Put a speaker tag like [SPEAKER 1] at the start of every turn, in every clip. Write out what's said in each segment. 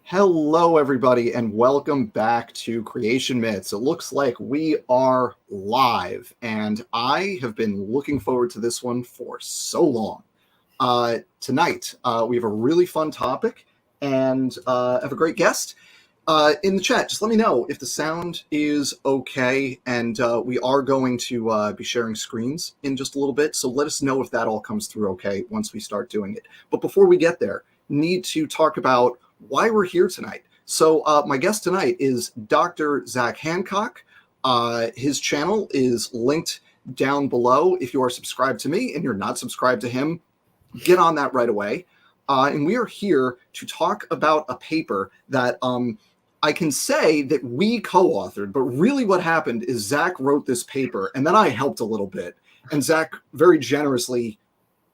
[SPEAKER 1] Hello, everybody, and welcome back to Creation Myths. It looks like we are live, and I have been looking forward to this one for so long. Tonight, we have a really fun topic and have a great guest. In the chat, just let me know if the sound is okay, and we are going to be sharing screens in just a little bit, so let us know if that all comes through okay once we start doing it. But before we get there, need to talk about why we're here tonight. So my guest tonight is Dr. Zach Hancock. His channel is linked down below. If you are subscribed to me and you're not subscribed to him, get on that right away. And we are here to talk about a paper that I can say that we co-authored, but really what happened is Zach wrote this paper and then I helped a little bit. And Zach very generously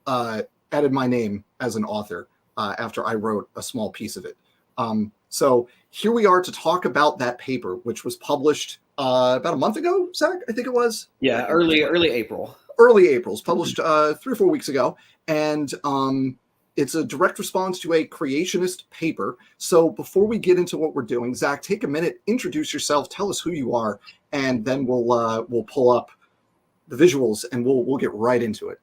[SPEAKER 1] added my name as an author after I wrote a small piece of it. So here we are to talk about that paper, which was published about a month ago, Zach, I think it was.
[SPEAKER 2] Yeah, early April.
[SPEAKER 1] Early April. It's published 3 or 4 weeks ago. And it's a direct response to a Creationist paper. So before we get into what we're doing, Zach, take a minute, introduce yourself, tell us who you are, and then we'll pull up the visuals and we'll get right into it.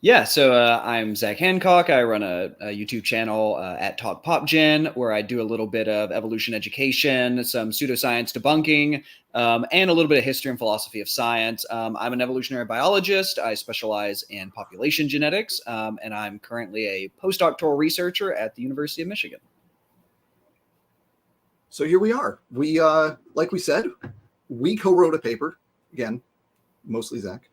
[SPEAKER 2] Yeah, so I'm Zach Hancock. I run a YouTube channel at Talk Pop Gen, where I do a little bit of evolution education, some pseudoscience debunking, and a little bit of history and philosophy of science. I'm an evolutionary biologist. I specialize in population genetics, and I'm currently a postdoctoral researcher at the University of Michigan.
[SPEAKER 1] So here we are. We, like we said, we co-wrote a paper. Again, mostly Zach,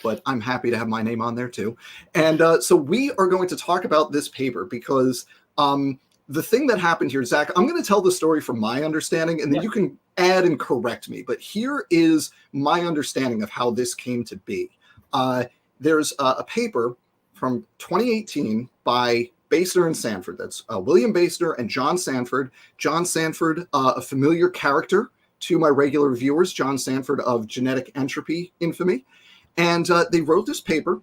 [SPEAKER 1] but I'm happy to have my name on there too. And so we are going to talk about this paper because the thing that happened here, Zach, I'm going to tell the story from my understanding, and then you can add and correct me. But here is my understanding of how this came to be. There's a paper from 2018 by Basener and Sanford. That's William Basener and John Sanford. John Sanford, a familiar character to my regular viewers, John Sanford of genetic entropy infamy. And they wrote this paper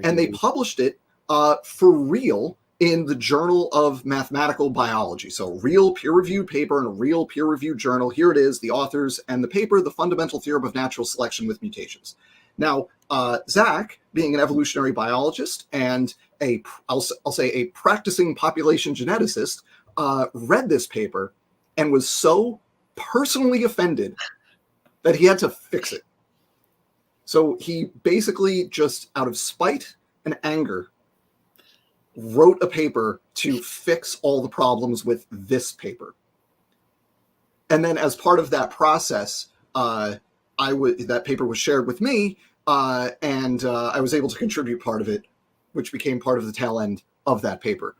[SPEAKER 1] and they published it for real in the Journal of Mathematical Biology. So real peer-reviewed paper in a real peer-reviewed journal. Here it is, the authors and the paper, The Fundamental Theorem of Natural Selection with Mutations. Now, Zach, being an evolutionary biologist and I'll say a practicing population geneticist, read this paper and was so personally offended that he had to fix it. So he basically just out of spite and anger wrote a paper to fix all the problems with this paper. And then as part of that process, that paper was shared with me and I was able to contribute part of it, which became part of the tail end of that paper.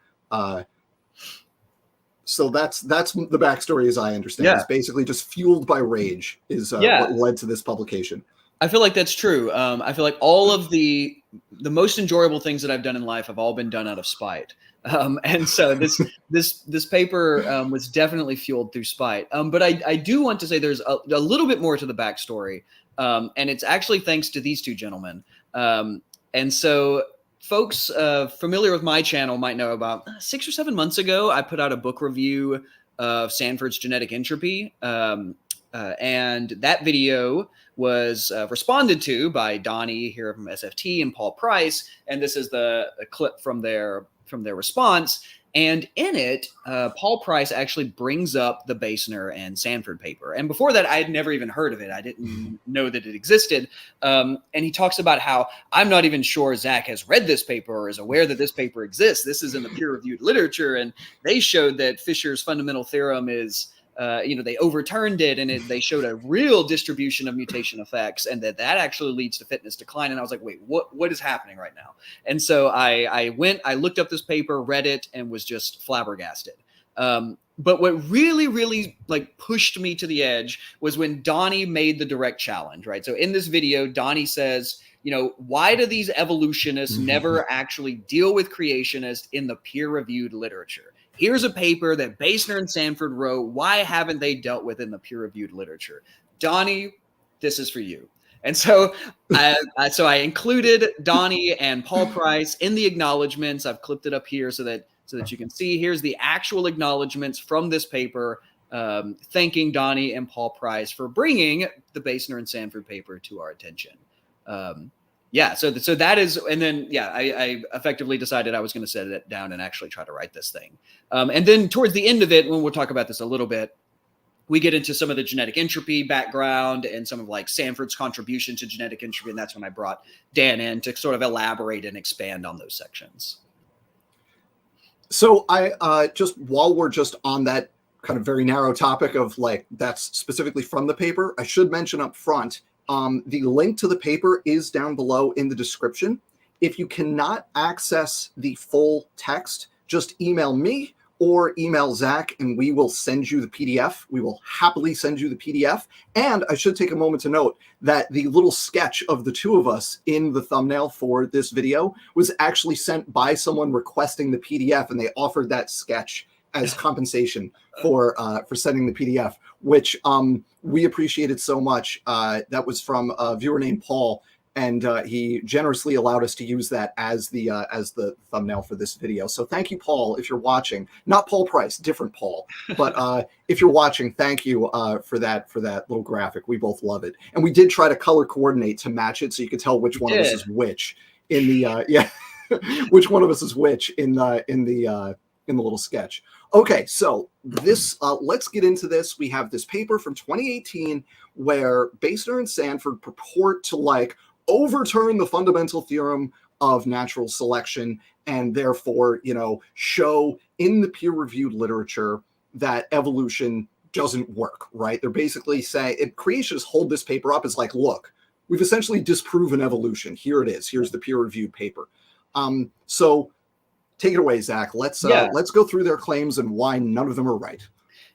[SPEAKER 1] So that's the backstory as I understand. It's basically just fueled by rage is what led to this publication.
[SPEAKER 2] I feel like that's true. I feel like all of the most enjoyable things that I've done in life have all been done out of spite. And so this paper was definitely fueled through spite. But I do want to say there's a little bit more to the backstory. And it's actually thanks to these two gentlemen. And so folks familiar with my channel might know about 6 or 7 months ago, I put out a book review of Sanford's Genetic Entropy. And that video was responded to by Donnie here from SFT and Paul Price. And this is a clip from their response. And in it, Paul Price actually brings up the Basener and Sanford paper. And before that, I had never even heard of it. I didn't know that it existed. And he talks about how I'm not even sure Zach has read this paper or is aware that this paper exists. This is in the peer-reviewed literature. And they showed that Fisher's fundamental theorem is they overturned it and they showed a real distribution of mutation effects and that actually leads to fitness decline. And I was like, wait, what is happening right now? And so I looked up this paper, read it, and was just flabbergasted. But what really, really like pushed me to the edge was when Donnie made the direct challenge, right? So in this video, Donnie says, why do these evolutionists never actually deal with creationists in the peer-reviewed literature? Here's a paper that Basener and Sanford wrote. Why haven't they dealt with in the peer-reviewed literature? Donnie, this is for you. And so I included Donnie and Paul Price in the acknowledgments. I've clipped it up here so that so that you can see here's the actual acknowledgments from this paper, thanking Donnie and Paul Price for bringing the Basener and Sanford paper to our attention. Yeah, so that is, and then, yeah, I effectively decided I was going to set it down and actually try to write this thing. And then towards the end of it, when we'll talk about this a little bit, we get into some of the genetic entropy background and some of like Sanford's contribution to genetic entropy. And that's when I brought Dan in to sort of elaborate and expand on those sections.
[SPEAKER 1] So I just, while we're just on that kind of very narrow topic of like, that's specifically from the paper, I should mention up front, the link to the paper is down below in the description. If you cannot access the full text, just email me or email Zach and we will send you the PDF. We will happily send you the PDF. And I should take a moment to note that the little sketch of the two of us in the thumbnail for this video was actually sent by someone requesting the PDF, and they offered that sketch as compensation for sending the PDF, which we appreciated so much. That was from a viewer named Paul, and he generously allowed us to use that as the thumbnail for this video. So thank you, Paul, if you're watching. Not Paul Price, different Paul. But if you're watching, thank you for that little graphic. We both love it, and we did try to color coordinate to match it so you could tell which one of us is which in the which one of us is which in the little sketch. Okay, so this let's get into this. We have this paper from 2018 where Basener and Sanford purport to like overturn the fundamental theorem of natural selection and therefore, show in the peer-reviewed literature that evolution doesn't work, right? They're basically saying, creationists hold this paper up as like, look, we've essentially disproven evolution. Here it is. Here's the peer-reviewed paper. So take it away, Zach. Let's go through their claims and why none of them are right.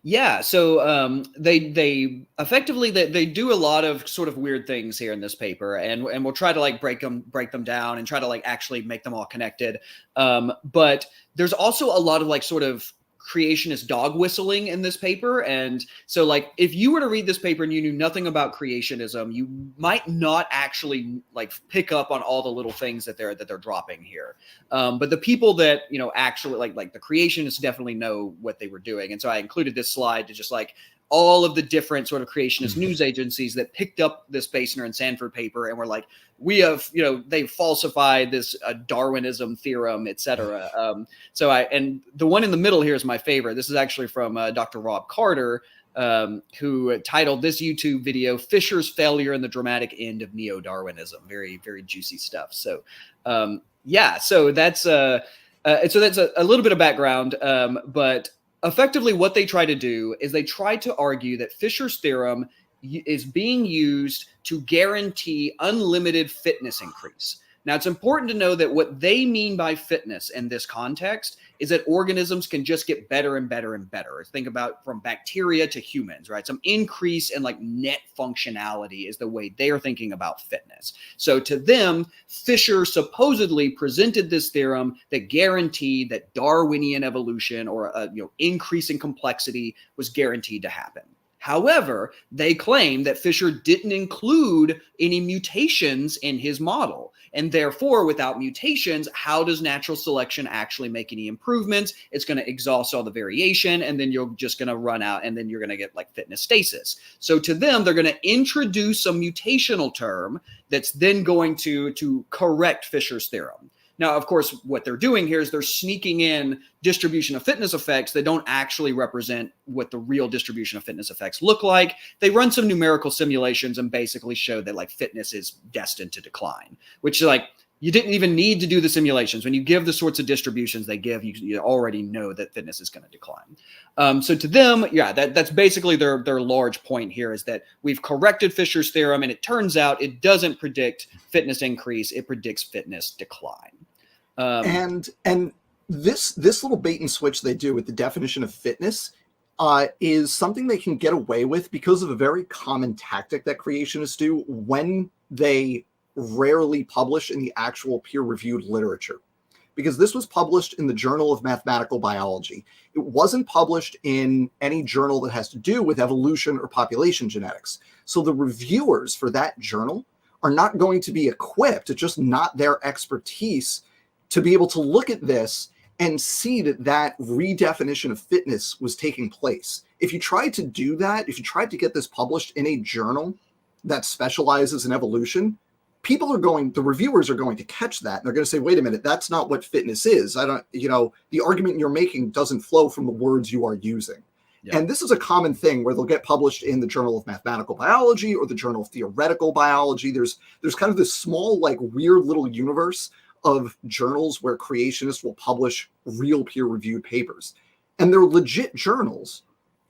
[SPEAKER 2] Yeah, so they effectively they do a lot of sort of weird things here in this paper, and we'll try to like break them down and try to like actually make them all connected. But there's also a lot of like sort of creationist dog whistling in this paper. And so like if you were to read this paper and you knew nothing about creationism, you might not actually like pick up on all the little things that they're dropping here. But the people that, actually like the creationists definitely know what they were doing. And so I included this slide to just like all of the different sort of creationist news agencies that picked up this Basener and Sanford paper and were like, we have, they falsified this Darwinism theorem, et cetera. And the one in the middle here is my favorite. This is actually from Dr. Rob Carter, who titled this YouTube video, Fisher's Failure and the Dramatic End of Neo-Darwinism. Very, very juicy stuff. So, so that's a little bit of background, but effectively, what they try to do is they try to argue that Fisher's theorem is being used to guarantee unlimited fitness increase. Now, it's important to know that what they mean by fitness in this context is that organisms can just get better and better and better. Think about from bacteria to humans, right? Some increase in like net functionality is the way they're thinking about fitness. So to them, Fisher supposedly presented this theorem that guaranteed that Darwinian evolution or increase in complexity was guaranteed to happen. However, they claim that Fisher didn't include any mutations in his model. And therefore, without mutations, how does natural selection actually make any improvements? It's going to exhaust all the variation, and then you're just going to run out, and then you're going to get like fitness stasis. So to them, they're going to introduce a mutational term that's then going to correct Fisher's theorem. Now, of course, what they're doing here is they're sneaking in distribution of fitness effects that don't actually represent what the real distribution of fitness effects look like. They run some numerical simulations and basically show that like fitness is destined to decline, which is like, you didn't even need to do the simulations. When you give the sorts of distributions they give, you already know that fitness is going to decline. So to them, that's basically their large point here is that we've corrected Fisher's theorem, and it turns out it doesn't predict fitness increase. It predicts fitness decline.
[SPEAKER 1] And this little bait and switch they do with the definition of fitness is something they can get away with because of a very common tactic that creationists do when they rarely publish in the actual peer-reviewed literature. Because this was published in the Journal of Mathematical Biology. It wasn't published in any journal that has to do with evolution or population genetics. So the reviewers for that journal are not going to be equipped, it's just not their expertise to be able to look at this and see that that redefinition of fitness was taking place. If you tried to do that, if you tried to get this published in a journal that specializes in evolution, the reviewers are going to catch that. And they're going to say, wait a minute, that's not what fitness is. The argument you're making doesn't flow from the words you are using. Yeah. And this is a common thing where they'll get published in the Journal of Mathematical Biology or the Journal of Theoretical Biology. There's kind of this small, like, weird little universe of journals where creationists will publish real peer-reviewed papers. And they're legit journals,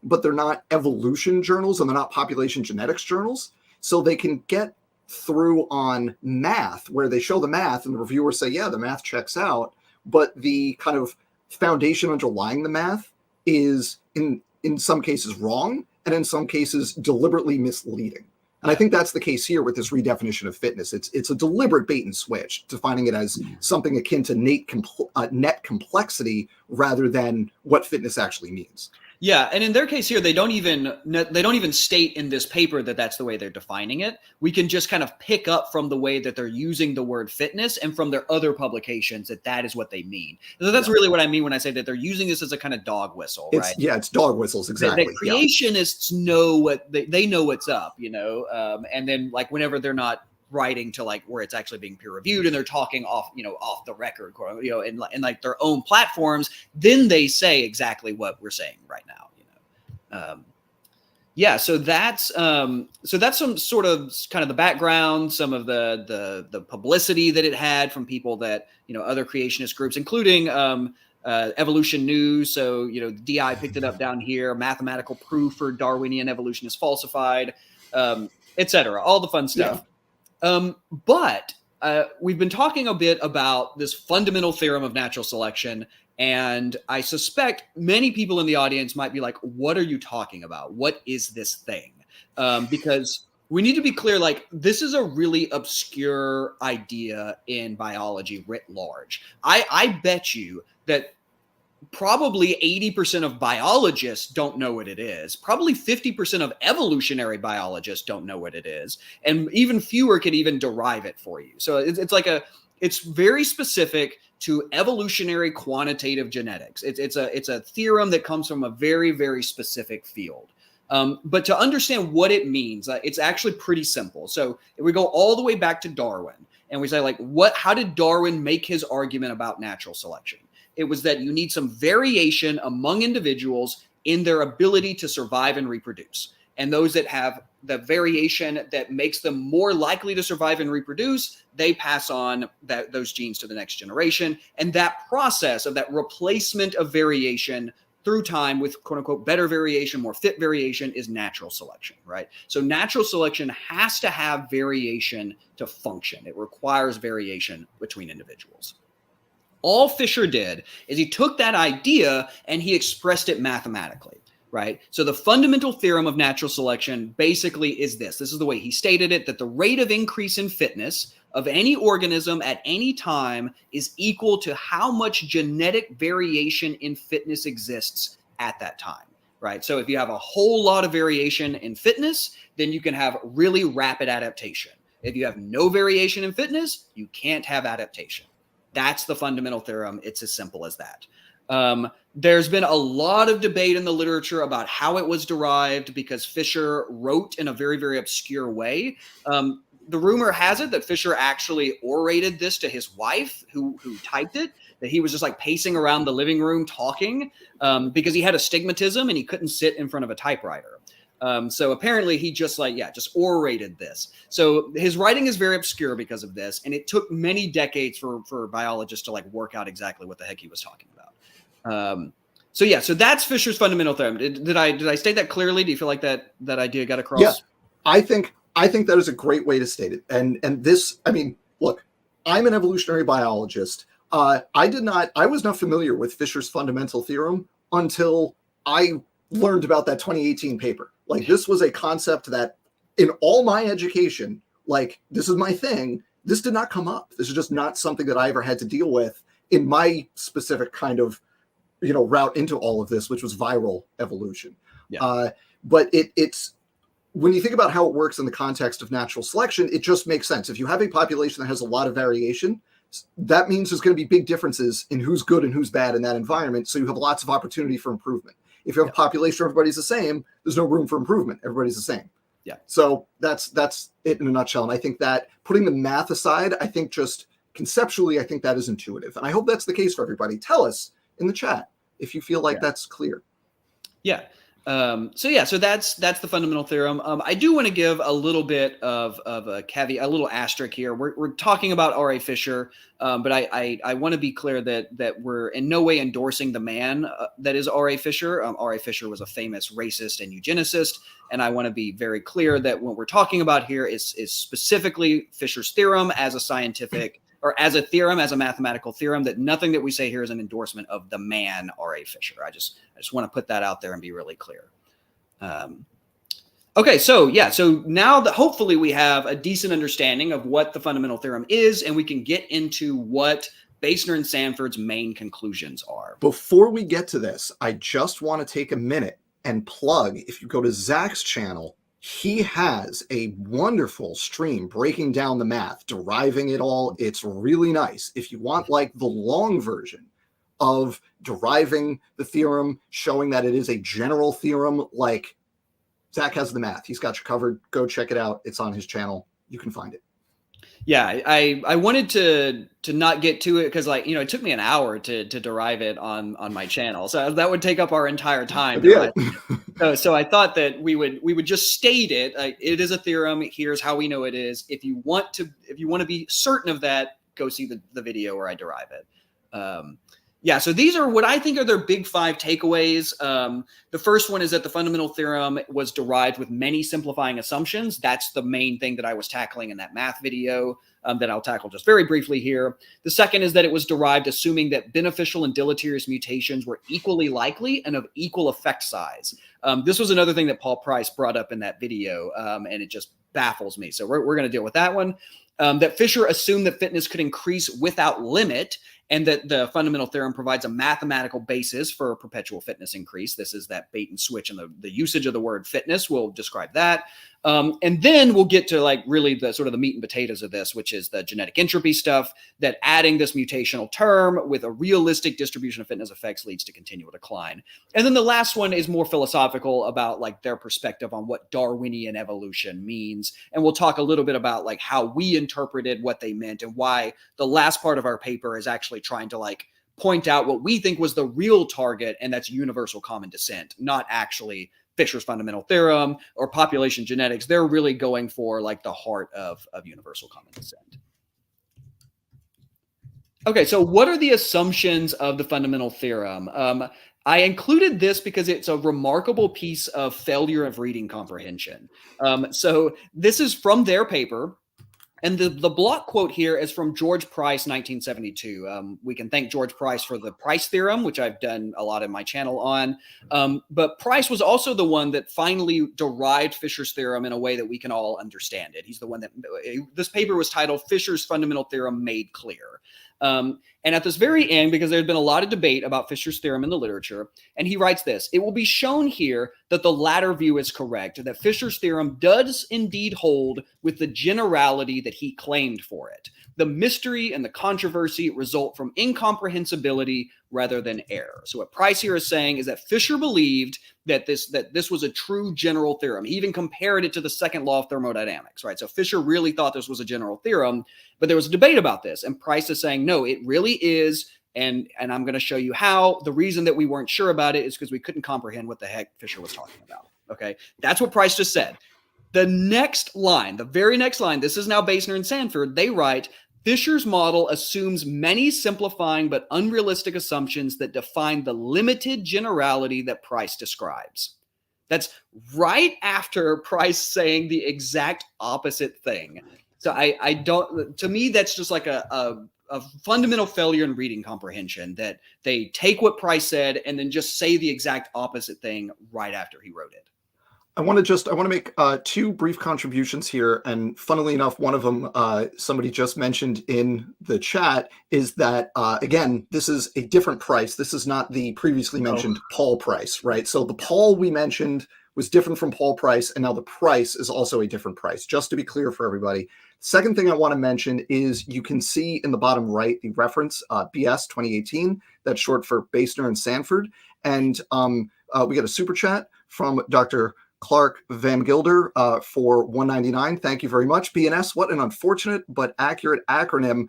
[SPEAKER 1] but they're not evolution journals and they're not population genetics journals. So they can get through on math, where they show the math and the reviewers say, yeah, the math checks out, but the kind of foundation underlying the math is in some cases wrong, and in some cases deliberately misleading. And I think that's the case here with this redefinition of fitness. It's a deliberate bait and switch, defining it as something akin to net complexity rather than what fitness actually means.
[SPEAKER 2] Yeah, and in their case here, they don't even state in this paper that that's the way they're defining it. We can just kind of pick up from the way that they're using the word fitness and from their other publications that is what they mean. So that's really what I mean when I say that they're using this as a kind of dog whistle, right?
[SPEAKER 1] Yeah, it's dog whistles, exactly.
[SPEAKER 2] The creationists know what they know what's up, and then like whenever they're not writing to like where it's actually being peer reviewed and they're talking off the record, in like their own platforms, then they say exactly what we're saying right now. So that's some sort of kind of the background, some of the publicity that it had from people that other creationist groups, including Evolution News. So DI picked it up down here. Mathematical proof for Darwinian evolution is falsified, etc. All the fun stuff. Yeah. But we've been talking a bit about this fundamental theorem of natural selection, and I suspect many people in the audience might be like, what are you talking about? What is this thing? Because we need to be clear, like, this is a really obscure idea in biology writ large. I bet you that probably 80% of biologists don't know what it is. Probably 50% of evolutionary biologists don't know what it is. And even fewer can even derive it for you. So it's very specific to evolutionary quantitative genetics. It's a theorem that comes from a very, very specific field. But to understand what it means, it's actually pretty simple. So if we go all the way back to Darwin and we say, like, how did Darwin make his argument about natural selection? It was that you need some variation among individuals in their ability to survive and reproduce. And those that have the variation that makes them more likely to survive and reproduce, they pass on those genes to the next generation. And that process of that replacement of variation through time with quote unquote better variation, more fit variation is natural selection, right? So natural selection has to have variation to function. It requires variation between individuals. All Fisher did is he took that idea and he expressed it mathematically, right? So the fundamental theorem of natural selection basically is this. This is the way he stated it, that the rate of increase in fitness of any organism at any time is equal to how much genetic variation in fitness exists at that time, right? So if you have a whole lot of variation in fitness, then you can have really rapid adaptation. If you have no variation in fitness, you can't have adaptation. That's the fundamental theorem. It's as simple as that. There's been a lot of debate in the literature about how it was derived because Fisher wrote in a very, very obscure way. The rumor has it that Fisher actually orated this to his wife who typed it, that he was just like pacing around the living room talking because he had astigmatism and he couldn't sit in front of a typewriter. So apparently he just orated this. So his writing is very obscure because of this. And it took many decades for biologists to like work out exactly what the heck he was talking about. So that's Fisher's fundamental theorem. Did I state that clearly? Do you feel like that idea got across?
[SPEAKER 1] Yeah, I think that is a great way to state it. And this, I mean, look, I'm an evolutionary biologist. I was not familiar with Fisher's fundamental theorem until I learned about that 2018 paper. Like, this was a concept that in all my education, like, this is my thing. This did not come up. This is just not something that I ever had to deal with in my specific kind of, route into all of this, which was viral evolution. Yeah. But it's when you think about how it works in the context of natural selection, it just makes sense. If you have a population that has a lot of variation, that means there's going to be big differences in who's good and who's bad in that environment. So you have lots of opportunity for improvement. If you have a population where everybody's the same, there's no room for improvement. Everybody's the same.
[SPEAKER 2] Yeah.
[SPEAKER 1] So that's it in a nutshell. And I think that putting the math aside, I think just conceptually, I think that is intuitive. And I hope that's the case for everybody. Tell us in the chat if you feel like that's clear.
[SPEAKER 2] Yeah. So that's the fundamental theorem. I do want to give a little bit of a caveat, a little asterisk here. We're talking about R.A. Fisher, but I want to be clear that we're in no way endorsing the man that is R.A. Fisher. R.A. Fisher was a famous racist and eugenicist, and I want to be very clear that what we're talking about here is specifically Fisher's theorem as a scientific or as a theorem, as a mathematical theorem. That nothing that we say here is an endorsement of the man R.A. Fisher. I just want to put that out there and be really clear. Okay, so now that hopefully we have a decent understanding of what the fundamental theorem is, and we can get into what Basener and Sanford's main conclusions are.
[SPEAKER 1] Before we get to this, I just want to take a minute and plug, if you go to Zach's channel, he has a wonderful stream breaking down the math, deriving it all. It's really nice. If you want like the long version of deriving the theorem, showing that it is a general theorem, like Zach has the math. He's got you covered. Go check it out. It's on his channel. You can find it.
[SPEAKER 2] Yeah, I wanted to not get to it because, like, it took me an hour to derive it on my channel, so that would take up our entire time.
[SPEAKER 1] Yeah.
[SPEAKER 2] So I thought that we would just state it. It is a theorem. Here's how we know it is. If you want to be certain of that, go see the video where I derive it. So these are what I think are their big 5 takeaways. The first one is that the fundamental theorem was derived with many simplifying assumptions. That's the main thing that I was tackling in that math video that I'll tackle just very briefly here. The second is that it was derived assuming that beneficial and deleterious mutations were equally likely and of equal effect size. This was another thing that Paul Price brought up in that video, and it just baffles me. So we're going to deal with that one. That Fisher assumed that fitness could increase without limit, and that the fundamental theorem provides a mathematical basis for a perpetual fitness increase. This is that bait and switch, and the usage of the word fitness will describe that. And then we'll get to like really the sort of the meat and potatoes of this, which is the genetic entropy stuff, that adding this mutational term with a realistic distribution of fitness effects leads to continual decline. And then the last one is more philosophical about like their perspective on what Darwinian evolution means. And we'll talk a little bit about like how we interpreted what they meant and why the last part of our paper is actually trying to like point out what we think was the real target, and that's universal common descent, not actually Fisher's fundamental theorem or population genetics. They're really going for like the heart of universal common descent. Okay, so what are the assumptions of the fundamental theorem? I included this because it's a remarkable piece of failure of reading comprehension. So this is from their paper. And the block quote here is from George Price, 1972. We can thank George Price for the Price theorem, which I've done a lot in my channel on. But Price was also the one that finally derived Fisher's theorem in a way that we can all understand it. He's the one that this paper was titled Fisher's Fundamental Theorem Made Clear. And at this very end, because there's been a lot of debate about Fisher's theorem in the literature, and he writes this: it will be shown here that the latter view is correct, that Fisher's theorem does indeed hold with the generality that he claimed for it. The mystery and the controversy result from incomprehensibility rather than error. So what Price here is saying is that Fisher believed that this was a true general theorem. He even compared it to the second law of thermodynamics, right? So Fisher really thought this was a general theorem, but there was a debate about this. And Price is saying, no, it really is. And I'm going to show you how. The reason that we weren't sure about it is because we couldn't comprehend what the heck Fisher was talking about. Okay, that's what Price just said. The next line, the very next line, this is now Basener and Sanford. They write, Fisher's model assumes many simplifying but unrealistic assumptions that define the limited generality that Price describes. That's right after Price saying the exact opposite thing. So I don't, to me, that's just like a fundamental failure in reading comprehension, that they take what Price said and then just say the exact opposite thing right after he wrote it.
[SPEAKER 1] I want to make 2 brief contributions here. And funnily enough, one of them somebody just mentioned in the chat is that, again, this is a different Price. This is not the previously mentioned Paul Price, right? So the Paul we mentioned was different from Paul Price, and now the price is also a different price, just to be clear for everybody. Second thing I want to mention is you can see in the bottom right the reference BS 2018. That's short for Basener and Sanford. And we got a super chat from Dr. Clark Van Gilder for $1.99. Thank you very much. BNS, what an unfortunate but accurate acronym.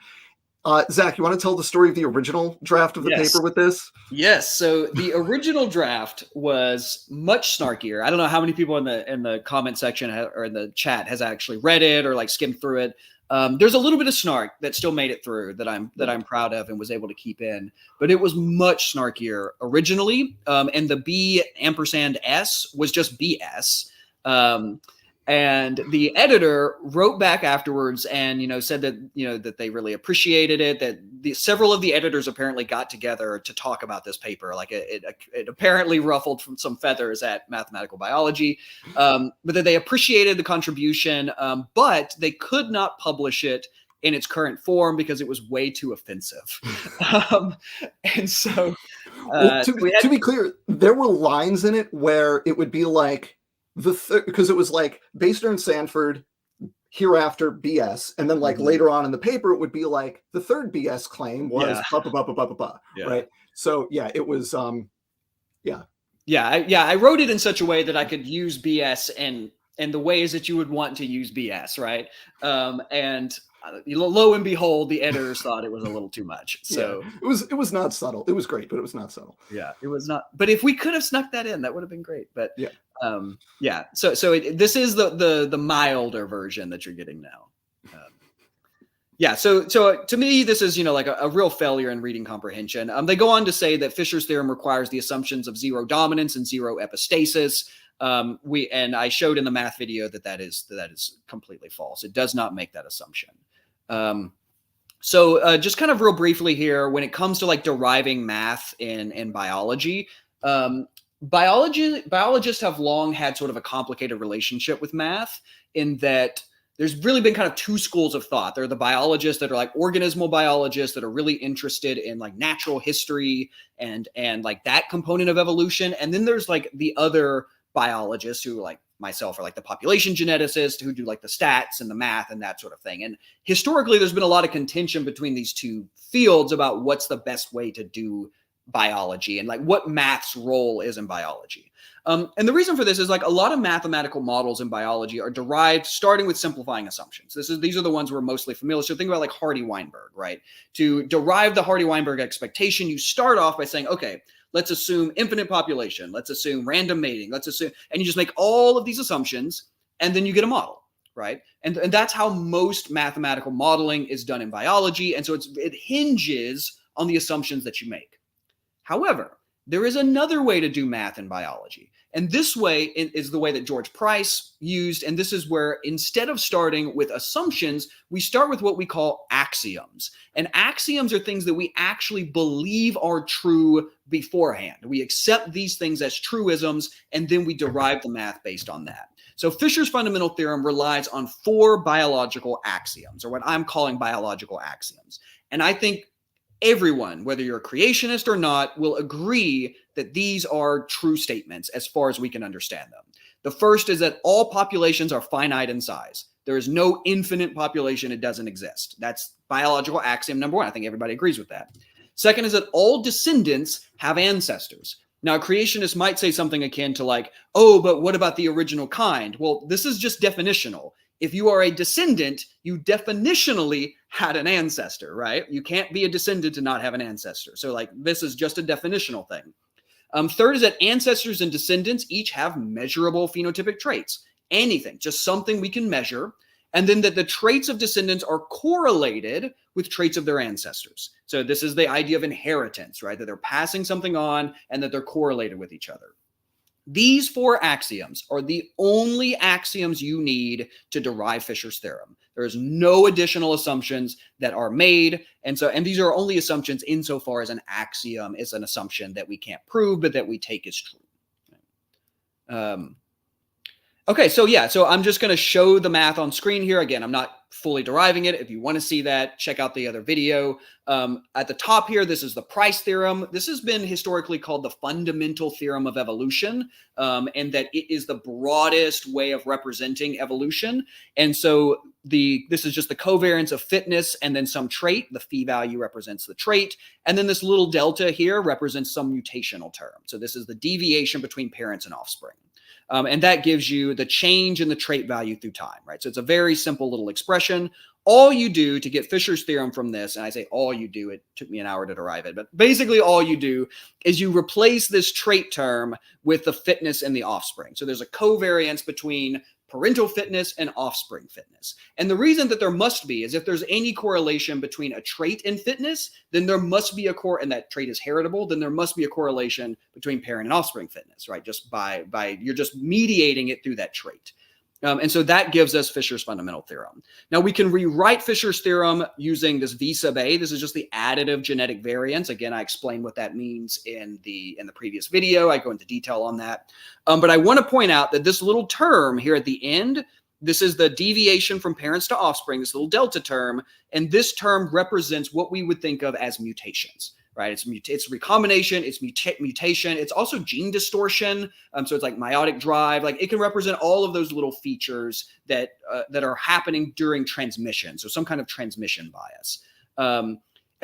[SPEAKER 1] Zach, you want to tell the story of the original draft of the paper with this?
[SPEAKER 2] Yes. So the original draft was much snarkier. I don't know how many people in the comment section or in the chat has actually read it or like skimmed through it. There's a little bit of snark that still made it through that I'm proud of and was able to keep in, but it was much snarkier originally. And the B&S was just BS. And the editor wrote back afterwards and, said that, that they really appreciated it, that several of the editors apparently got together to talk about this paper. Like it apparently ruffled some feathers at Mathematical Biology, but that they appreciated the contribution, but they could not publish it in its current form because it was way too offensive. And so
[SPEAKER 1] to be clear, there were lines in it where it would be like, because it was like Basener and Sanford, hereafter BS, and then like later on in the paper it would be like the third BS claim was right? So yeah, it was
[SPEAKER 2] I wrote it in such a way that I could use BS and the ways that you would want to use BS, right? And lo and behold, the editors thought it was a little too much. So
[SPEAKER 1] it was not subtle. It was great, but it was not subtle.
[SPEAKER 2] Yeah, it was not. But if we could have snuck that in, that would have been great. But So this is the milder version that you're getting now. So to me, this is like a real failure in reading comprehension. They go on to say that Fisher's theorem requires the assumptions of zero dominance and zero epistasis. And I showed in the math video that is completely false. It does not make that assumption. So just kind of real briefly here, when it comes to like deriving math in biology, biologists have long had sort of a complicated relationship with math in that there's really been kind of two schools of thought. There are the biologists that are like organismal biologists that are really interested in like natural history and like that component of evolution. And then there's like the other biologists who like myself are like the population geneticist who do like the stats and the math and that sort of thing. And historically, there's been a lot of contention between these two fields about what's the best way to do biology and like what math's role is in biology. And the reason for this is like a lot of mathematical models in biology are derived starting with simplifying assumptions. These are the ones we're mostly familiar. So think about like Hardy-Weinberg, right? To derive the Hardy-Weinberg expectation, you start off by saying, okay, let's assume infinite population. Let's assume random mating. Let's assume, and you just make all of these assumptions and then you get a model, right? And that's how most mathematical modeling is done in biology. And so it hinges on the assumptions that you make. However, there is another way to do math in biology. And this way is the way that George Price used. And this is where instead of starting with assumptions, we start with what we call axioms. And axioms are things that we actually believe are true beforehand. We accept these things as truisms, and then we derive the math based on that. So Fisher's fundamental theorem relies on 4 biological axioms, or what I'm calling biological axioms. And I think everyone, whether you're a creationist or not, will agree that these are true statements as far as we can understand them. The first is that all populations are finite in size. There is no infinite population. It doesn't exist. That's biological axiom number 1. I think everybody agrees with that. Second is that all descendants have ancestors. Now, a creationist might say something akin to like, oh, but what about the original kind? Well, this is just definitional. If you are a descendant, you definitionally had an ancestor, right? You can't be a descendant and not have an ancestor. So like this is just a definitional thing. Third is that ancestors and descendants each have measurable phenotypic traits. Anything, just something we can measure. And then that the traits of descendants are correlated with traits of their ancestors. So this is the idea of inheritance, right? That they're passing something on and that they're correlated with each other. These 4 axioms are the only axioms you need to derive Fisher's theorem. There is no additional assumptions that are made. And these are only assumptions insofar as an axiom is an assumption that we can't prove, but that we take as true. Okay, so I'm just going to show the math on screen here. Again, I'm not fully deriving it. If you want to see that, check out the other video. At the top here, this is the price theorem. This has been historically called the fundamental theorem of evolution, and that it is the broadest way of representing evolution. And so this is just the covariance of fitness and then some trait. The phi value represents the trait. And then this little delta here represents some mutational term. So this is the deviation between parents and offspring. And that gives you the change in the trait value through time, right? So it's a very simple little expression. All you do to get Fisher's theorem from this, and I say all you do, it took me an hour to derive it, but basically all you do is you replace this trait term with the fitness and the offspring. So there's a covariance between parental fitness and offspring fitness. And the reason that there must be is if there's any correlation between a trait and fitness, then there must be and that trait is heritable, then there must be a correlation between parent and offspring fitness, right? Just by you're just mediating it through that trait. And so that gives us Fisher's fundamental theorem. Now we can rewrite Fisher's theorem using this V sub A. This is just the additive genetic variance. Again, I explained what that means in the previous video. I go into detail on that. But I want to point out that this little term here at the end, this is the deviation from parents to offspring, this little delta term. And this term represents what we would think of as mutations. Right, it's recombination, it's mutation, it's also gene distortion. So it's like meiotic drive. Like it can represent all of those little features that are happening during transmission. So some kind of transmission bias. And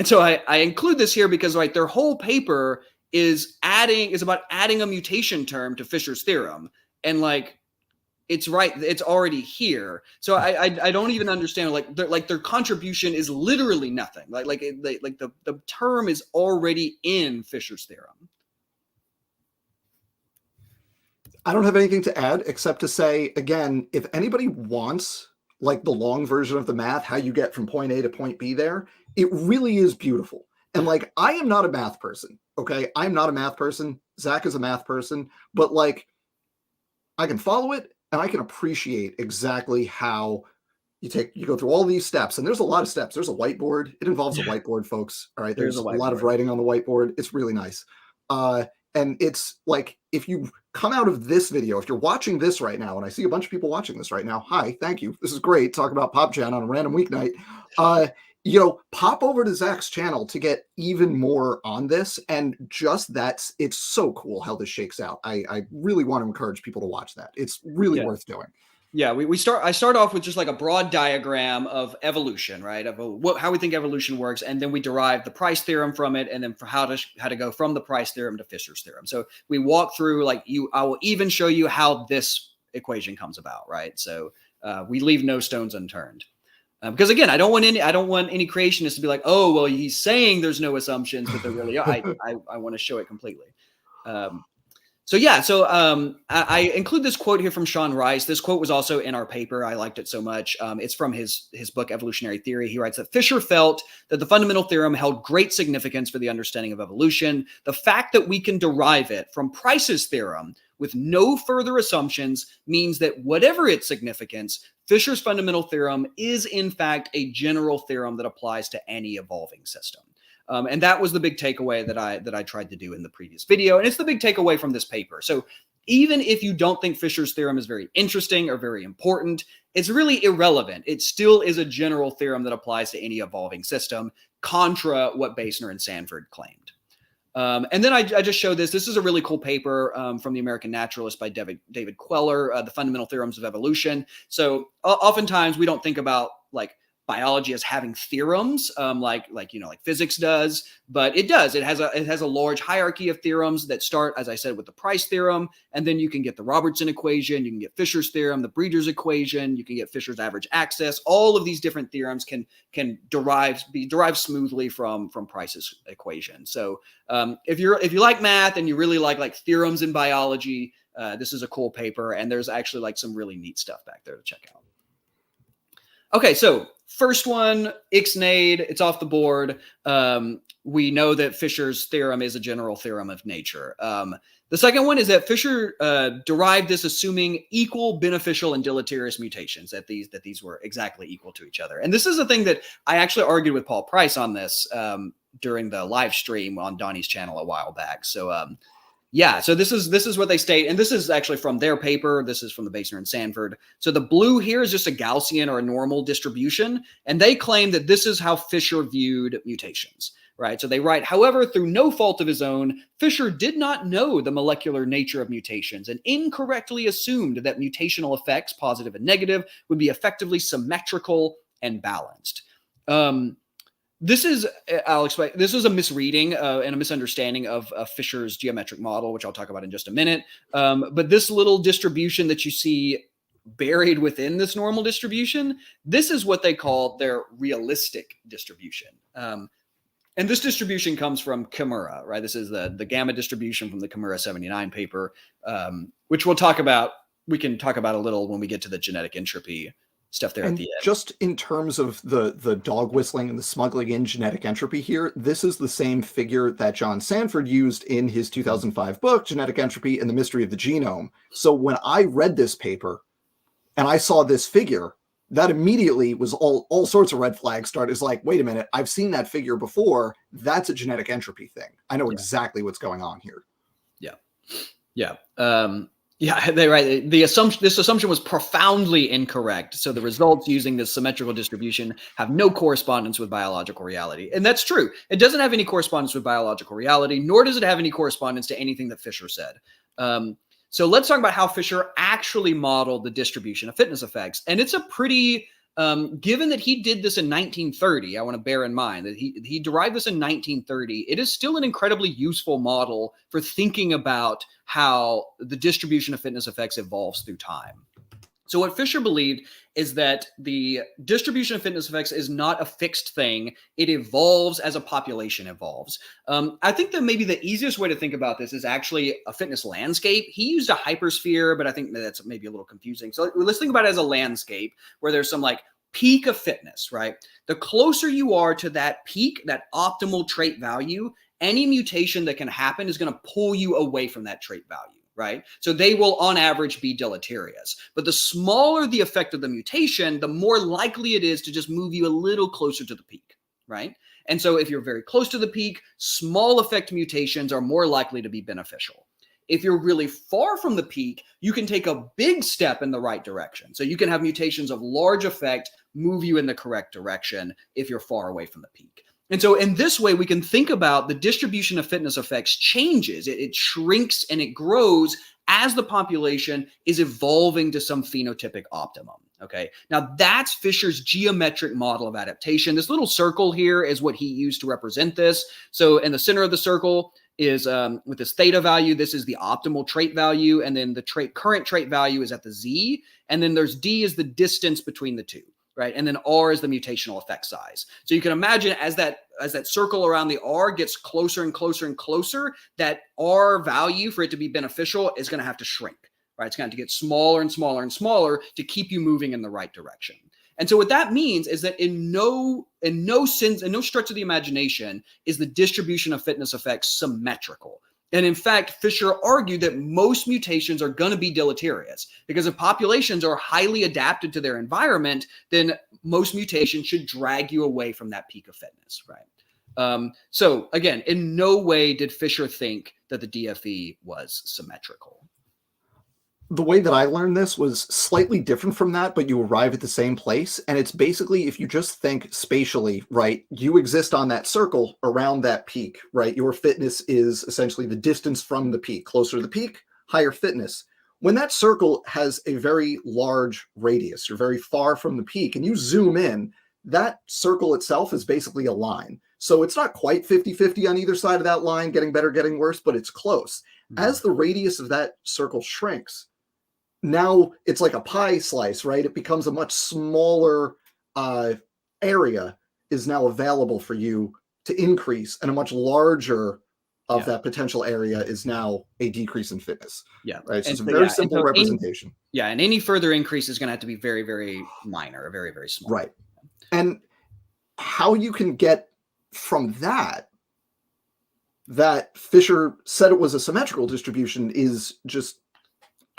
[SPEAKER 2] so I include this here because their whole paper is about adding a mutation term to Fisher's theorem, and it's already here. So I don't even understand their contribution is literally nothing. The term is already in Fisher's theorem.
[SPEAKER 1] I don't have anything to add except to say, again, if anybody wants the long version of the math, how you get from point A to point B there, it really is beautiful. And I am not a math person. Okay. I'm not a math person. Zach is a math person, but I can follow it. And I can appreciate exactly how you go through all these steps. And there's a lot of steps. There's a whiteboard. It involves a whiteboard, folks. All right. There's a lot of writing on the whiteboard. It's really nice. And it's if you come out of this video, if you're watching this right now, and I see a bunch of people watching this right now, hi, thank you. This is great. Talk about PopChan on a random weeknight. Pop over to Zach's channel to get even more on this. And it's so cool how this shakes out. I really want to encourage people to watch that. It's really worth doing.
[SPEAKER 2] Yeah, I start off with just a broad diagram of evolution, right? Of how we think evolution works, and then we derive the price theorem from it, and then for how to go from the price theorem to Fisher's theorem. So we walk through I will even show you how this equation comes about, right? So we leave no stones unturned. Because again, I don't want any creationists to be like, oh, well, he's saying there's no assumptions, but there really are. I want to show it completely. I include this quote here from Sean Rice. This quote was also in our paper. I liked it so much. It's from his book, Evolutionary Theory. He writes that Fisher felt that the fundamental theorem held great significance for the understanding of evolution. The fact that we can derive it from Price's theorem with no further assumptions means that whatever its significance, Fisher's fundamental theorem is in fact a general theorem that applies to any evolving system. And that was the big takeaway that I tried to do in the previous video. And it's the big takeaway from this paper. So even if you don't think Fisher's theorem is very interesting or very important, it's really irrelevant. It still is a general theorem that applies to any evolving system, contra what Basener and Sanford claimed. And then I just showed this. This is a really cool paper from the American Naturalist by David Queller, The Fundamental Theorems of Evolution. So oftentimes we don't think about biology as having theorems, like physics does, but it does. It has a large hierarchy of theorems that start, as I said, with the Price theorem, and then you can get the Robertson equation, you can get Fisher's theorem, the Breeder's equation, you can get Fisher's average access. All of these different theorems can be derived smoothly from Price's equation. So if you like math and you really like theorems in biology, this is a cool paper, and there's actually some really neat stuff back there to check out. Okay, so first one, ixnade, it's off the board. We know that Fisher's theorem is a general theorem of nature. The second one is that Fisher derived this assuming equal beneficial and deleterious mutations, that these were exactly equal to each other. And this is a thing that I actually argued with Paul Price on this during the live stream on Donnie's channel a while back. So Yeah, so this is what they state, and this is actually from their paper. This is from the Basener and Sanford. So the blue here is just a Gaussian or a normal distribution, and they claim that this is how Fisher viewed mutations, right? So they write, however, through no fault of his own, Fisher did not know the molecular nature of mutations and incorrectly assumed that mutational effects, positive and negative, would be effectively symmetrical and balanced. This is, I'll explain, this is a misreading and a misunderstanding of Fisher's geometric model, which I'll talk about in just a minute. But this little distribution that you see buried within this normal distribution, this is what they call their realistic distribution. And this distribution comes from Kimura, right? This is the gamma distribution from the Kimura 79 paper, which we'll talk about. We can talk about a little when we get to the genetic entropy stuff there at the end.
[SPEAKER 1] Just in terms of the dog whistling and the smuggling in genetic entropy here, this is the same figure that John Sanford used in his 2005 book, Genetic Entropy and the Mystery of the Genome. So when I read this paper and I saw this figure, that immediately was all sorts of red flags started. It's like, wait a minute, I've seen that figure before. That's a genetic entropy thing. I know exactly what's going on here.
[SPEAKER 2] Yeah. Yeah, they right. This assumption was profoundly incorrect. So the results using this symmetrical distribution have no correspondence with biological reality. And that's true. It doesn't have any correspondence with biological reality, nor does it have any correspondence to anything that Fisher said. So let's talk about how Fisher actually modeled the distribution of fitness effects. And it's a pretty, given that he did this in 1930, I want to bear in mind that he derived this in 1930. It is still an incredibly useful model for thinking about how the distribution of fitness effects evolves through time. So what Fisher believed is that the distribution of fitness effects is not a fixed thing. It evolves as a population evolves. I think that maybe the easiest way to think about this is actually a fitness landscape. He used a hypersphere, but I think that's maybe a little confusing. So let's think about it as a landscape where there's some like peak of fitness, right? The closer you are to that peak, that optimal trait value, any mutation that can happen is going to pull you away from that trait value, right? So they will on average be deleterious. But the smaller the effect of the mutation, the more likely it is to just move you a little closer to the peak, right? And so if you're very close to the peak, small effect mutations are more likely to be beneficial. If you're really far from the peak, you can take a big step in the right direction. So you can have mutations of large effect move you in the correct direction if you're far away from the peak. And so in this way, we can think about the distribution of fitness effects changes. It shrinks and it grows as the population is evolving to some phenotypic optimum. Okay, now that's Fisher's geometric model of adaptation. This little circle here is what he used to represent this. So in the center of the circle is with this theta value, this is the optimal trait value. And then the current trait value is at the Z. And then there's D is the distance between the two. Right. And then R is the mutational effect size. So you can imagine as that circle around the R gets closer and closer and closer, that R value for it to be beneficial is going to have to shrink. Right. It's going to get smaller and smaller and smaller to keep you moving in the right direction. And so what that means is that in no sense, in no stretch of the imagination, is the distribution of fitness effects symmetrical. And in fact, Fisher argued that most mutations are going to be deleterious because if populations are highly adapted to their environment, then most mutations should drag you away from that peak of fitness, right? So again, in no way did Fisher think that the DFE was symmetrical.
[SPEAKER 1] The way that I learned this was slightly different from that, but you arrive at the same place. And it's basically, if you just think spatially, right, you exist on that circle around that peak, right? Your fitness is essentially the distance from the peak. Closer to the peak, higher fitness. When that circle has a very large radius, you're very far from the peak, and you zoom in, that circle itself is basically a line. So it's not quite 50-50 on either side of that line, getting better, getting worse, but it's close. As the radius of that circle shrinks, now it's like a pie slice, right? It becomes a much smaller area is now available for you to increase, and a much larger of that potential area is now a decrease in fitness.
[SPEAKER 2] Yeah.
[SPEAKER 1] Right. So it's a very simple representation.
[SPEAKER 2] And any further increase is going to have to be very, very minor, or very, very small.
[SPEAKER 1] Right. And how you can get from that Fisher said it was a symmetrical distribution is just,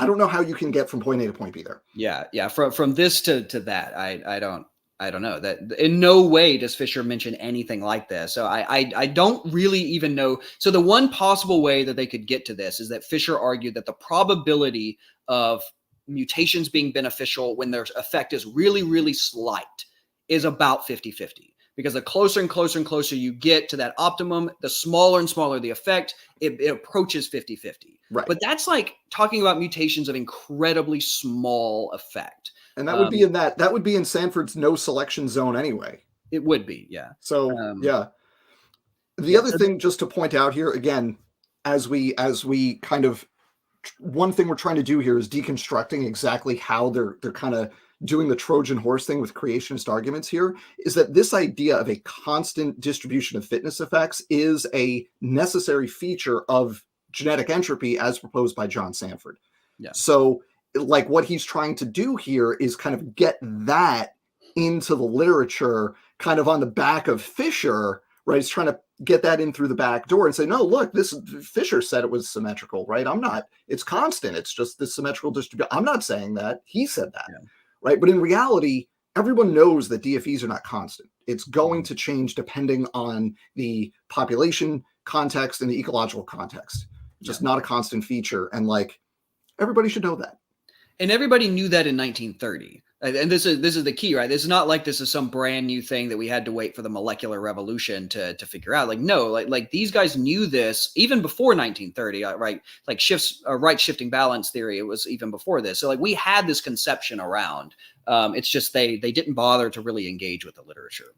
[SPEAKER 1] I don't know how you can get from point A to point B there.
[SPEAKER 2] Yeah. From this to that, I don't I don't know, that in no way does Fisher mention anything like this. So I don't really even know. So the one possible way that they could get to this is that Fisher argued that the probability of mutations being beneficial when their effect is really, really slight is about 50-50. Because the closer and closer and closer you get to that optimum, the smaller and smaller the effect, it approaches 50-50.
[SPEAKER 1] Right.
[SPEAKER 2] But that's like talking about mutations of incredibly small effect.
[SPEAKER 1] And that would be that would be in Sanford's no selection zone anyway.
[SPEAKER 2] It would be, yeah.
[SPEAKER 1] So yeah. The other thing just to point out here, again, as we kind of, one thing we're trying to do here is deconstructing exactly how they're kind of doing the Trojan horse thing with creationist arguments here, is that this idea of a constant distribution of fitness effects is a necessary feature of genetic entropy as proposed by John Sanford.
[SPEAKER 2] Yeah.
[SPEAKER 1] So like what he's trying to do here is kind of get that into the literature kind of on the back of Fisher, right? He's trying to get that in through the back door and say, no, look, this Fisher said it was symmetrical, right? I'm not, it's constant. It's just this symmetrical distribution. I'm not saying that. He said that, right? But in reality, everyone knows that DFEs are not constant. It's going to change depending on the population context and the ecological context. It's just not a constant feature. And like, everybody should know that.
[SPEAKER 2] And everybody knew that in 1930. And this is the key, right? This is not like this is some brand new thing that we had to wait for the molecular revolution to figure out. Like, no, like these guys knew this even before 1930, right? Like right shifting balance theory, it was even before this. So like we had this conception around. It's just they didn't bother to really engage with the literature.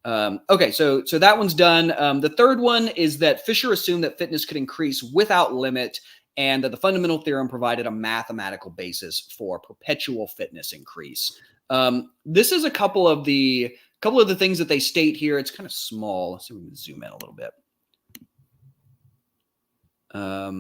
[SPEAKER 2] Okay, so that one's done. The third one is that Fisher assumed that fitness could increase without limit, and that the fundamental theorem provided a mathematical basis for perpetual fitness increase. This is a couple of the things that they state here. It's kind of small. Let's see if we can zoom in a little bit.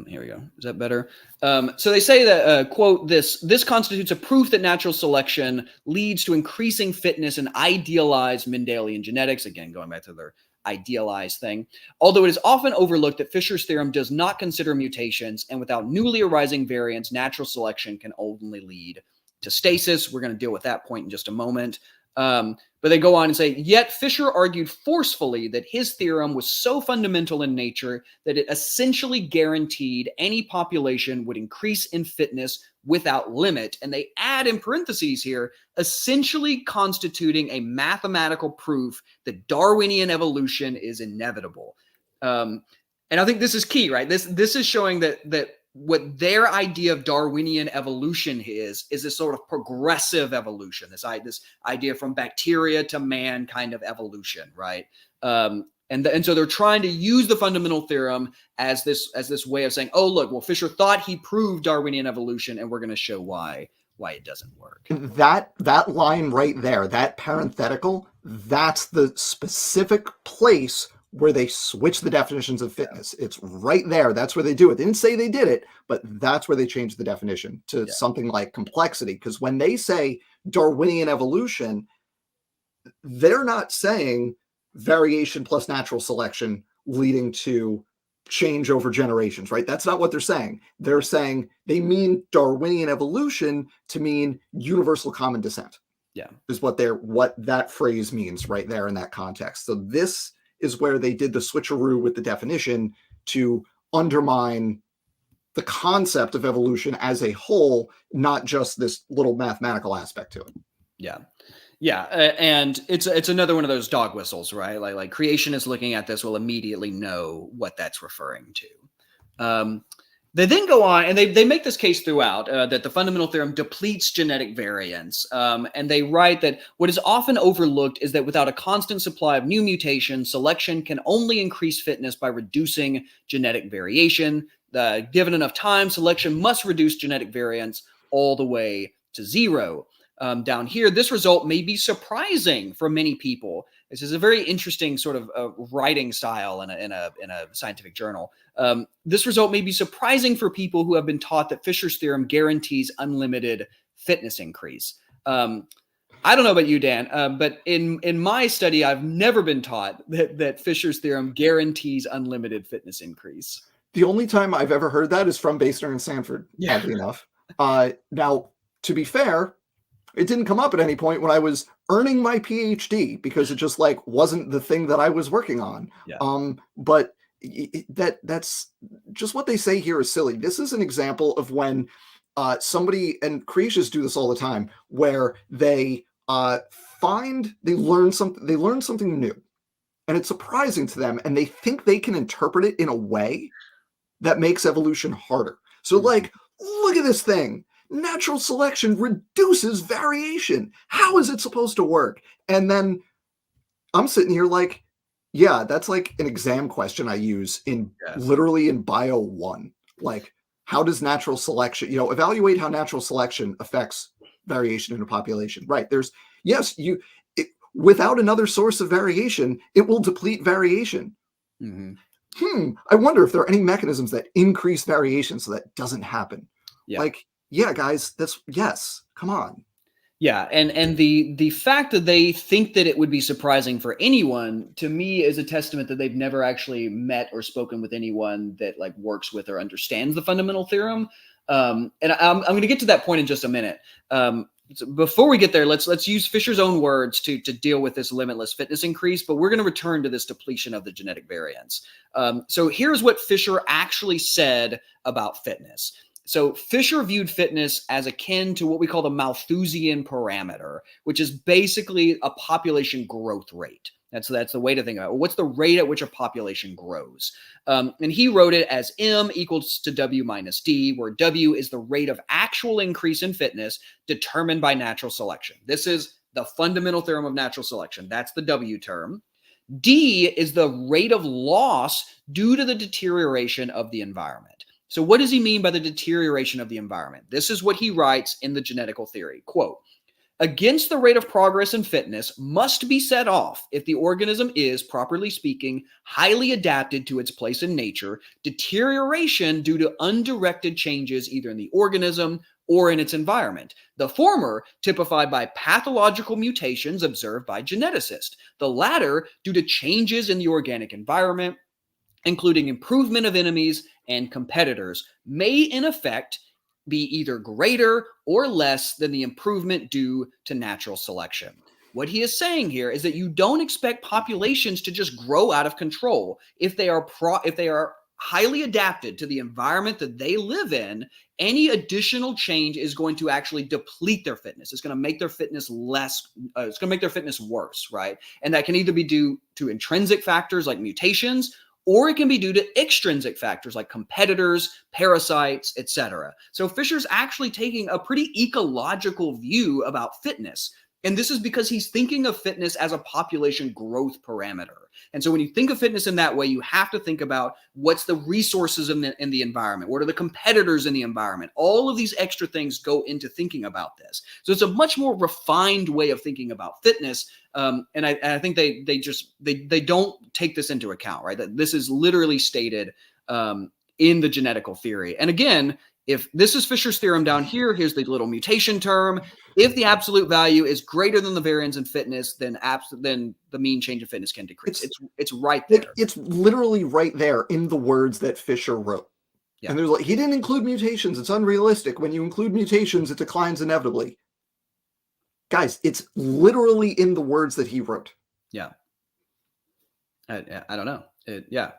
[SPEAKER 2] Here we go. Is that better? So they say that, quote, this constitutes a proof that natural selection leads to increasing fitness in idealized Mendelian genetics. Again, going back to their idealized thing. Although it is often overlooked that Fisher's theorem does not consider mutations, and without newly arising variants, natural selection can only lead to stasis. We're going to deal with that point in just a moment. But they go on and say, yet Fisher argued forcefully that his theorem was so fundamental in nature that it essentially guaranteed any population would increase in fitness without limit. And they add in parentheses here, essentially constituting a mathematical proof that Darwinian evolution is inevitable. And I think this is key, right? This is showing that what their idea of Darwinian evolution is this sort of progressive evolution, this idea from bacteria to man kind of evolution, right? And so they're trying to use the fundamental theorem as this way of saying, oh, look, well, Fisher thought he proved Darwinian evolution, and we're going to show why it doesn't work.
[SPEAKER 1] That line right there, that parenthetical, that's the specific place where they switch the definitions of fitness. It's right there. That's where they do it. They didn't say they did it, but that's where they changed the definition to something like complexity. Because when they say Darwinian evolution, they're not saying variation plus natural selection leading to change over generations, right? That's not what they're saying. They're saying they mean Darwinian evolution to mean universal common descent.
[SPEAKER 2] Yeah.
[SPEAKER 1] Is what that phrase means right there in that context. So this is where they did the switcheroo with the definition to undermine the concept of evolution as a whole, not just this little mathematical aspect to it. Yeah.
[SPEAKER 2] Yeah, and it's another one of those dog whistles, right? Like creationists looking at this will immediately know what that's referring to. They then go on, and they make this case throughout that the fundamental theorem depletes genetic variance. And they write that what is often overlooked is that without a constant supply of new mutations, selection can only increase fitness by reducing genetic variation. Given enough time, selection must reduce genetic variance all the way to zero. Down here, this result may be surprising for many people. This is a very interesting sort of writing style in a scientific journal. This result may be surprising for people who have been taught that Fisher's theorem guarantees unlimited fitness increase. I don't know about you, Dan, but in my study, I've never been taught that Fisher's theorem guarantees unlimited fitness increase.
[SPEAKER 1] The only time I've ever heard that is from Basener and Sanford, oddly enough. Now, to be fair, It didn't come up at any point when I was earning my PhD because it just like wasn't the thing that I was working on.
[SPEAKER 2] Yeah.
[SPEAKER 1] But that's just what they say here is silly. This is an example of when somebody, and creationists do this all the time, where they learn something new, and it's surprising to them, and they think they can interpret it in a way that makes evolution harder. So like, look at this thing. Natural selection reduces variation. How is it supposed to work? And then I'm sitting here like, yeah, that's like an exam question I use literally in Bio 1. Like, how does natural selection, evaluate how natural selection affects variation in a population? Right. Without another source of variation, it will deplete variation. I wonder if there are any mechanisms that increase variation so that doesn't happen.
[SPEAKER 2] Yeah.
[SPEAKER 1] Like, yeah, guys, yes, come on.
[SPEAKER 2] Yeah, and the fact that they think that it would be surprising for anyone, to me, is a testament that they've never actually met or spoken with anyone that like works with or understands the fundamental theorem. And I'm going to get to that point in just a minute. So before we get there, let's use Fisher's own words to deal with this limitless fitness increase, but we're going to return to this depletion of the genetic variance. So here's what Fisher actually said about fitness. So Fisher viewed fitness as akin to what we call the Malthusian parameter, which is basically a population growth rate. That's the way to think about it. What's the rate at which a population grows? And he wrote it as M equals to W minus D, where W is the rate of actual increase in fitness determined by natural selection. This is the fundamental theorem of natural selection. That's the W term. D is the rate of loss due to the deterioration of the environment. So what does he mean by the deterioration of the environment? This is what he writes in the genetical theory. Quote, against the rate of progress in fitness must be set off if the organism is, properly speaking, highly adapted to its place in nature, deterioration due to undirected changes either in the organism or in its environment. The former typified by pathological mutations observed by geneticists. The latter due to changes in the organic environment, including improvement of enemies and competitors, may in effect be either greater or less than the improvement due to natural selection. What he is saying here is that you don't expect populations to just grow out of control. If they are highly adapted to the environment that they live in, any additional change is going to actually deplete their fitness. It's going to make their fitness less, it's going to make their fitness worse, right? And that can either be due to intrinsic factors like mutations, or it can be due to extrinsic factors like competitors, parasites, etc. So Fisher's actually taking a pretty ecological view about fitness. And this is because he's thinking of fitness as a population growth parameter. And so when you think of fitness in that way, you have to think about what's the resources in the environment, what are the competitors in the environment. All of these extra things go into thinking about this. So it's a much more refined way of thinking about fitness. And I think they don't take this into account, right? That this is literally stated in the genetical theory. And again, if this is Fisher's theorem down here, here's the little mutation term. If the absolute value is greater than the variance in fitness, then the mean change of fitness can decrease. It's right there.
[SPEAKER 1] It's literally right there in the words that Fisher wrote. Yeah. And there's like, he didn't include mutations. It's unrealistic. When you include mutations, it declines inevitably. Guys, it's literally in the words that he wrote.
[SPEAKER 2] Yeah. I don't know.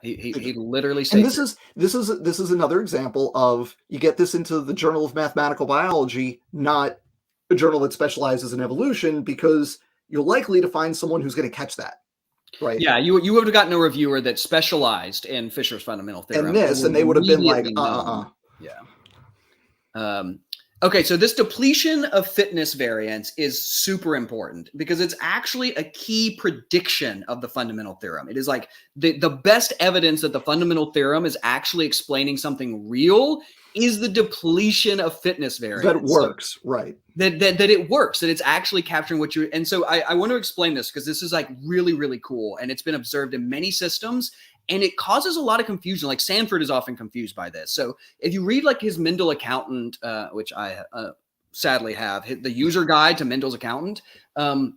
[SPEAKER 2] He literally said.
[SPEAKER 1] And this is another example of, you get this into the Journal of Mathematical Biology, not a journal that specializes in evolution, because you're likely to find someone who's going to catch that, right?
[SPEAKER 2] Yeah, you would have gotten a reviewer that specialized in Fisher's fundamental theorem,
[SPEAKER 1] and they would have been like,
[SPEAKER 2] Yeah. Okay, so this depletion of fitness variance is super important because it's actually a key prediction of the fundamental theorem. It is like the best evidence that the fundamental theorem is actually explaining something real is the depletion of fitness variance.
[SPEAKER 1] That it works, right.
[SPEAKER 2] That it works, that it's actually capturing what you... And so I want to explain this because this is like really, really cool. And it's been observed in many systems. And it causes a lot of confusion. Like Sanford is often confused by this. So if you read like his Mendel Accountant, which I sadly have, the user guide to Mendel's Accountant, in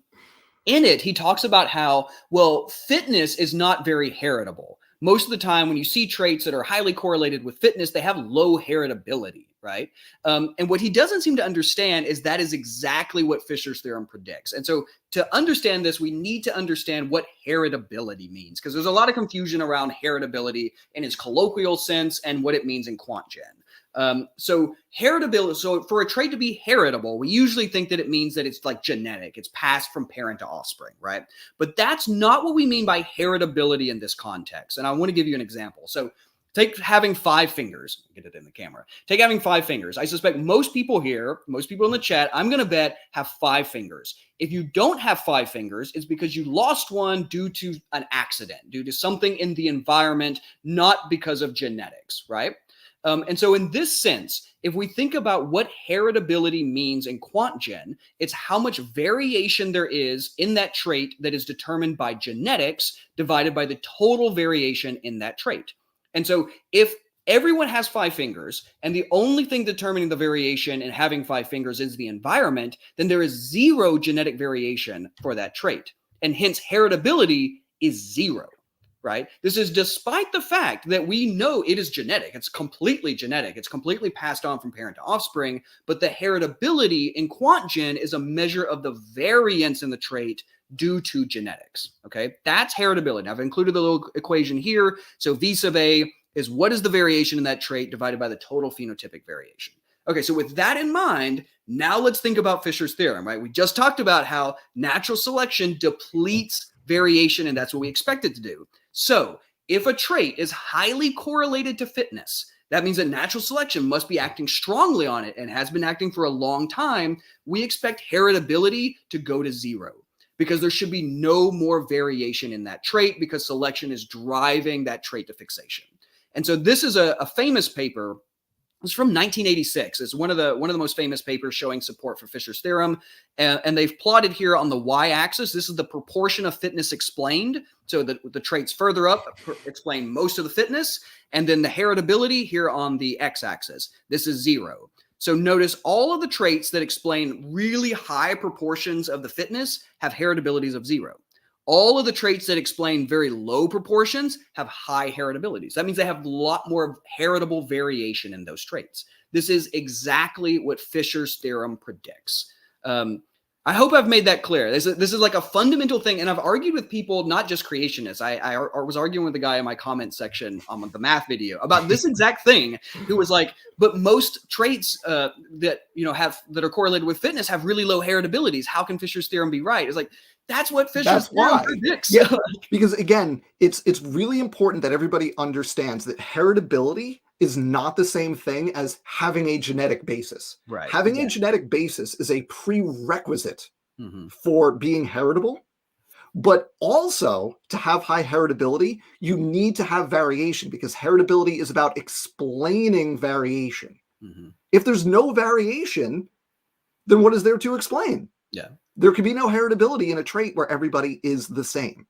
[SPEAKER 2] it, he talks about how, well, fitness is not very heritable. Most of the time when you see traits that are highly correlated with fitness, they have low heritability, right? And what he doesn't seem to understand is that is exactly what Fisher's theorem predicts. And so to understand this, we need to understand what heritability means, because there's a lot of confusion around heritability in its colloquial sense and what it means in quant gen. So heritability, so for a trait to be heritable, we usually think that it means that it's like genetic, it's passed from parent to offspring, right? But that's not what we mean by heritability in this context. And I want to give you an example. So take having 5 fingers, get it in the camera. Take having 5 fingers. I suspect most people here, most people in the chat, I'm going to bet have 5 fingers. If you don't have 5 fingers, it's because you lost one due to an accident, due to something in the environment, not because of genetics, right? And so in this sense, if we think about what heritability means in quant gen, it's how much variation there is in that trait that is determined by genetics divided by the total variation in that trait. And so if everyone has 5 fingers and the only thing determining the variation in having 5 fingers is the environment, then there is 0 genetic variation for that trait. And hence heritability is 0. Right? This is despite the fact that we know it is genetic. It's completely genetic. It's completely passed on from parent to offspring. But the heritability in quant gen is a measure of the variance in the trait due to genetics. Okay, that's heritability. I've included the little equation here. So V sub A is what is the variation in that trait divided by the total phenotypic variation. Okay, so with that in mind, now let's think about Fisher's theorem, right? We just talked about how natural selection depletes variation, and that's what we expect it to do. So if a trait is highly correlated to fitness, that means that natural selection must be acting strongly on it and has been acting for a long time. We expect heritability to go to 0 because there should be no more variation in that trait because selection is driving that trait to fixation. And so this is a famous paper. It's from 1986. It's one of the most famous papers showing support for Fisher's theorem. And they've plotted here on the y-axis. This is the proportion of fitness explained. So the traits further up explain most of the fitness. And then the heritability here on the x-axis. This is 0. So notice all of the traits that explain really high proportions of the fitness have heritabilities of 0. All of the traits that explain very low proportions have high heritabilities. That means they have a lot more heritable variation in those traits. This is exactly what Fisher's theorem predicts. I hope I've made that clear. This is like a fundamental thing. And I've argued with people, not just creationists. I was arguing with the guy in my comment section on the math video about this exact thing, who was like, but most traits that are correlated with fitness have really low heritabilities. How can Fisher's theorem be right? It's like, that's what Fisher's theorem predicts.
[SPEAKER 1] Yeah, because again, it's really important that everybody understands that heritability is not the same thing as having a genetic basis.
[SPEAKER 2] Right.
[SPEAKER 1] Having a genetic basis is a prerequisite for being heritable, but also to have high heritability, you need to have variation because heritability is about explaining variation. If there's no variation, then what is there to explain?
[SPEAKER 2] Yeah.
[SPEAKER 1] There can be no heritability in a trait where everybody is the same.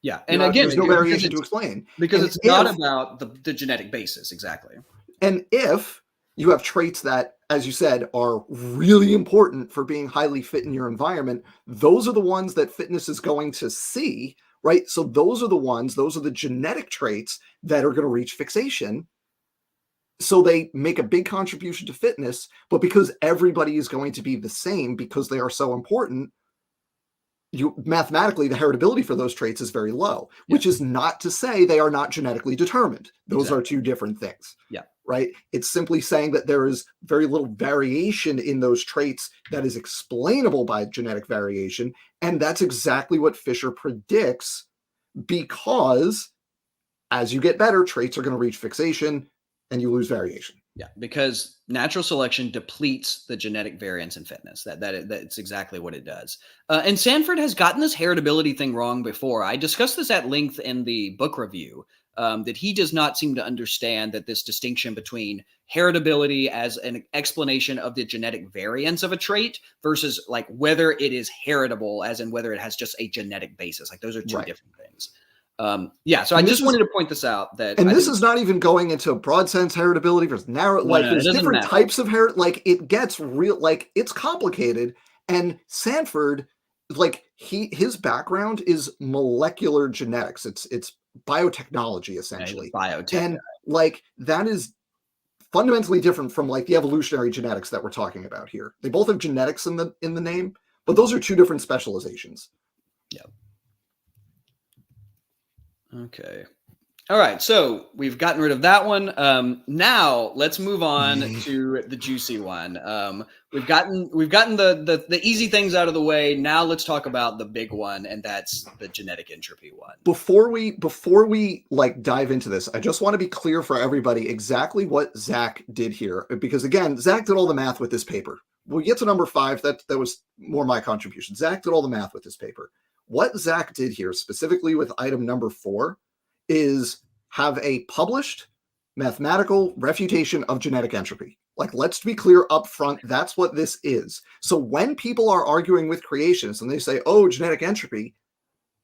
[SPEAKER 2] Yeah. And again,
[SPEAKER 1] there's no variation to explain.
[SPEAKER 2] Because it's not about the genetic basis. Exactly.
[SPEAKER 1] And if you have traits that, as you said, are really important for being highly fit in your environment, those are the ones that fitness is going to see, right? So those are the genetic traits that are going to reach fixation. So they make a big contribution to fitness, but because everybody is going to be the same because they are so important, mathematically the heritability for those traits is very low, which is not to say they are not genetically determined. Those are two different things. Right? It's simply saying that there is very little variation in those traits that is explainable by genetic variation, and that's exactly what Fisher predicts, because as you get better, traits are going to reach fixation and you lose variation.
[SPEAKER 2] Yeah, because natural selection depletes the genetic variance in fitness. That's exactly what it does. And Sanford has gotten this heritability thing wrong before. I discussed this at length in the book review, that he does not seem to understand that this distinction between heritability as an explanation of the genetic variance of a trait versus like whether it is heritable as in whether it has just a genetic basis. Like those are two different things. So I just wanted to point this out that,
[SPEAKER 1] and this is not even going into broad sense heritability versus narrow, like there's different types of like it gets real, like it's complicated. And Sanford, like his background is molecular genetics. It's biotechnology essentially.
[SPEAKER 2] Biotech.
[SPEAKER 1] And like that is fundamentally different from like the evolutionary genetics that we're talking about here. They both have genetics in the name, but those are two different specializations.
[SPEAKER 2] Yeah. Okay. All right, so we've gotten rid of that one. Now let's move on to the juicy one. We've gotten the easy things out of the way. Now let's talk about the big one, and that's the genetic entropy one.
[SPEAKER 1] Before we like dive into this, I just want to be clear for everybody exactly what Zach did here, because again, Zach did all the math with this paper. We get to number 5. That was more my contribution. Zach did all the math with this paper. What Zach did here, specifically with item number 4, is have a published mathematical refutation of genetic entropy. Like, let's be clear up front, that's what this is. So when people are arguing with creationists and they say, oh, genetic entropy,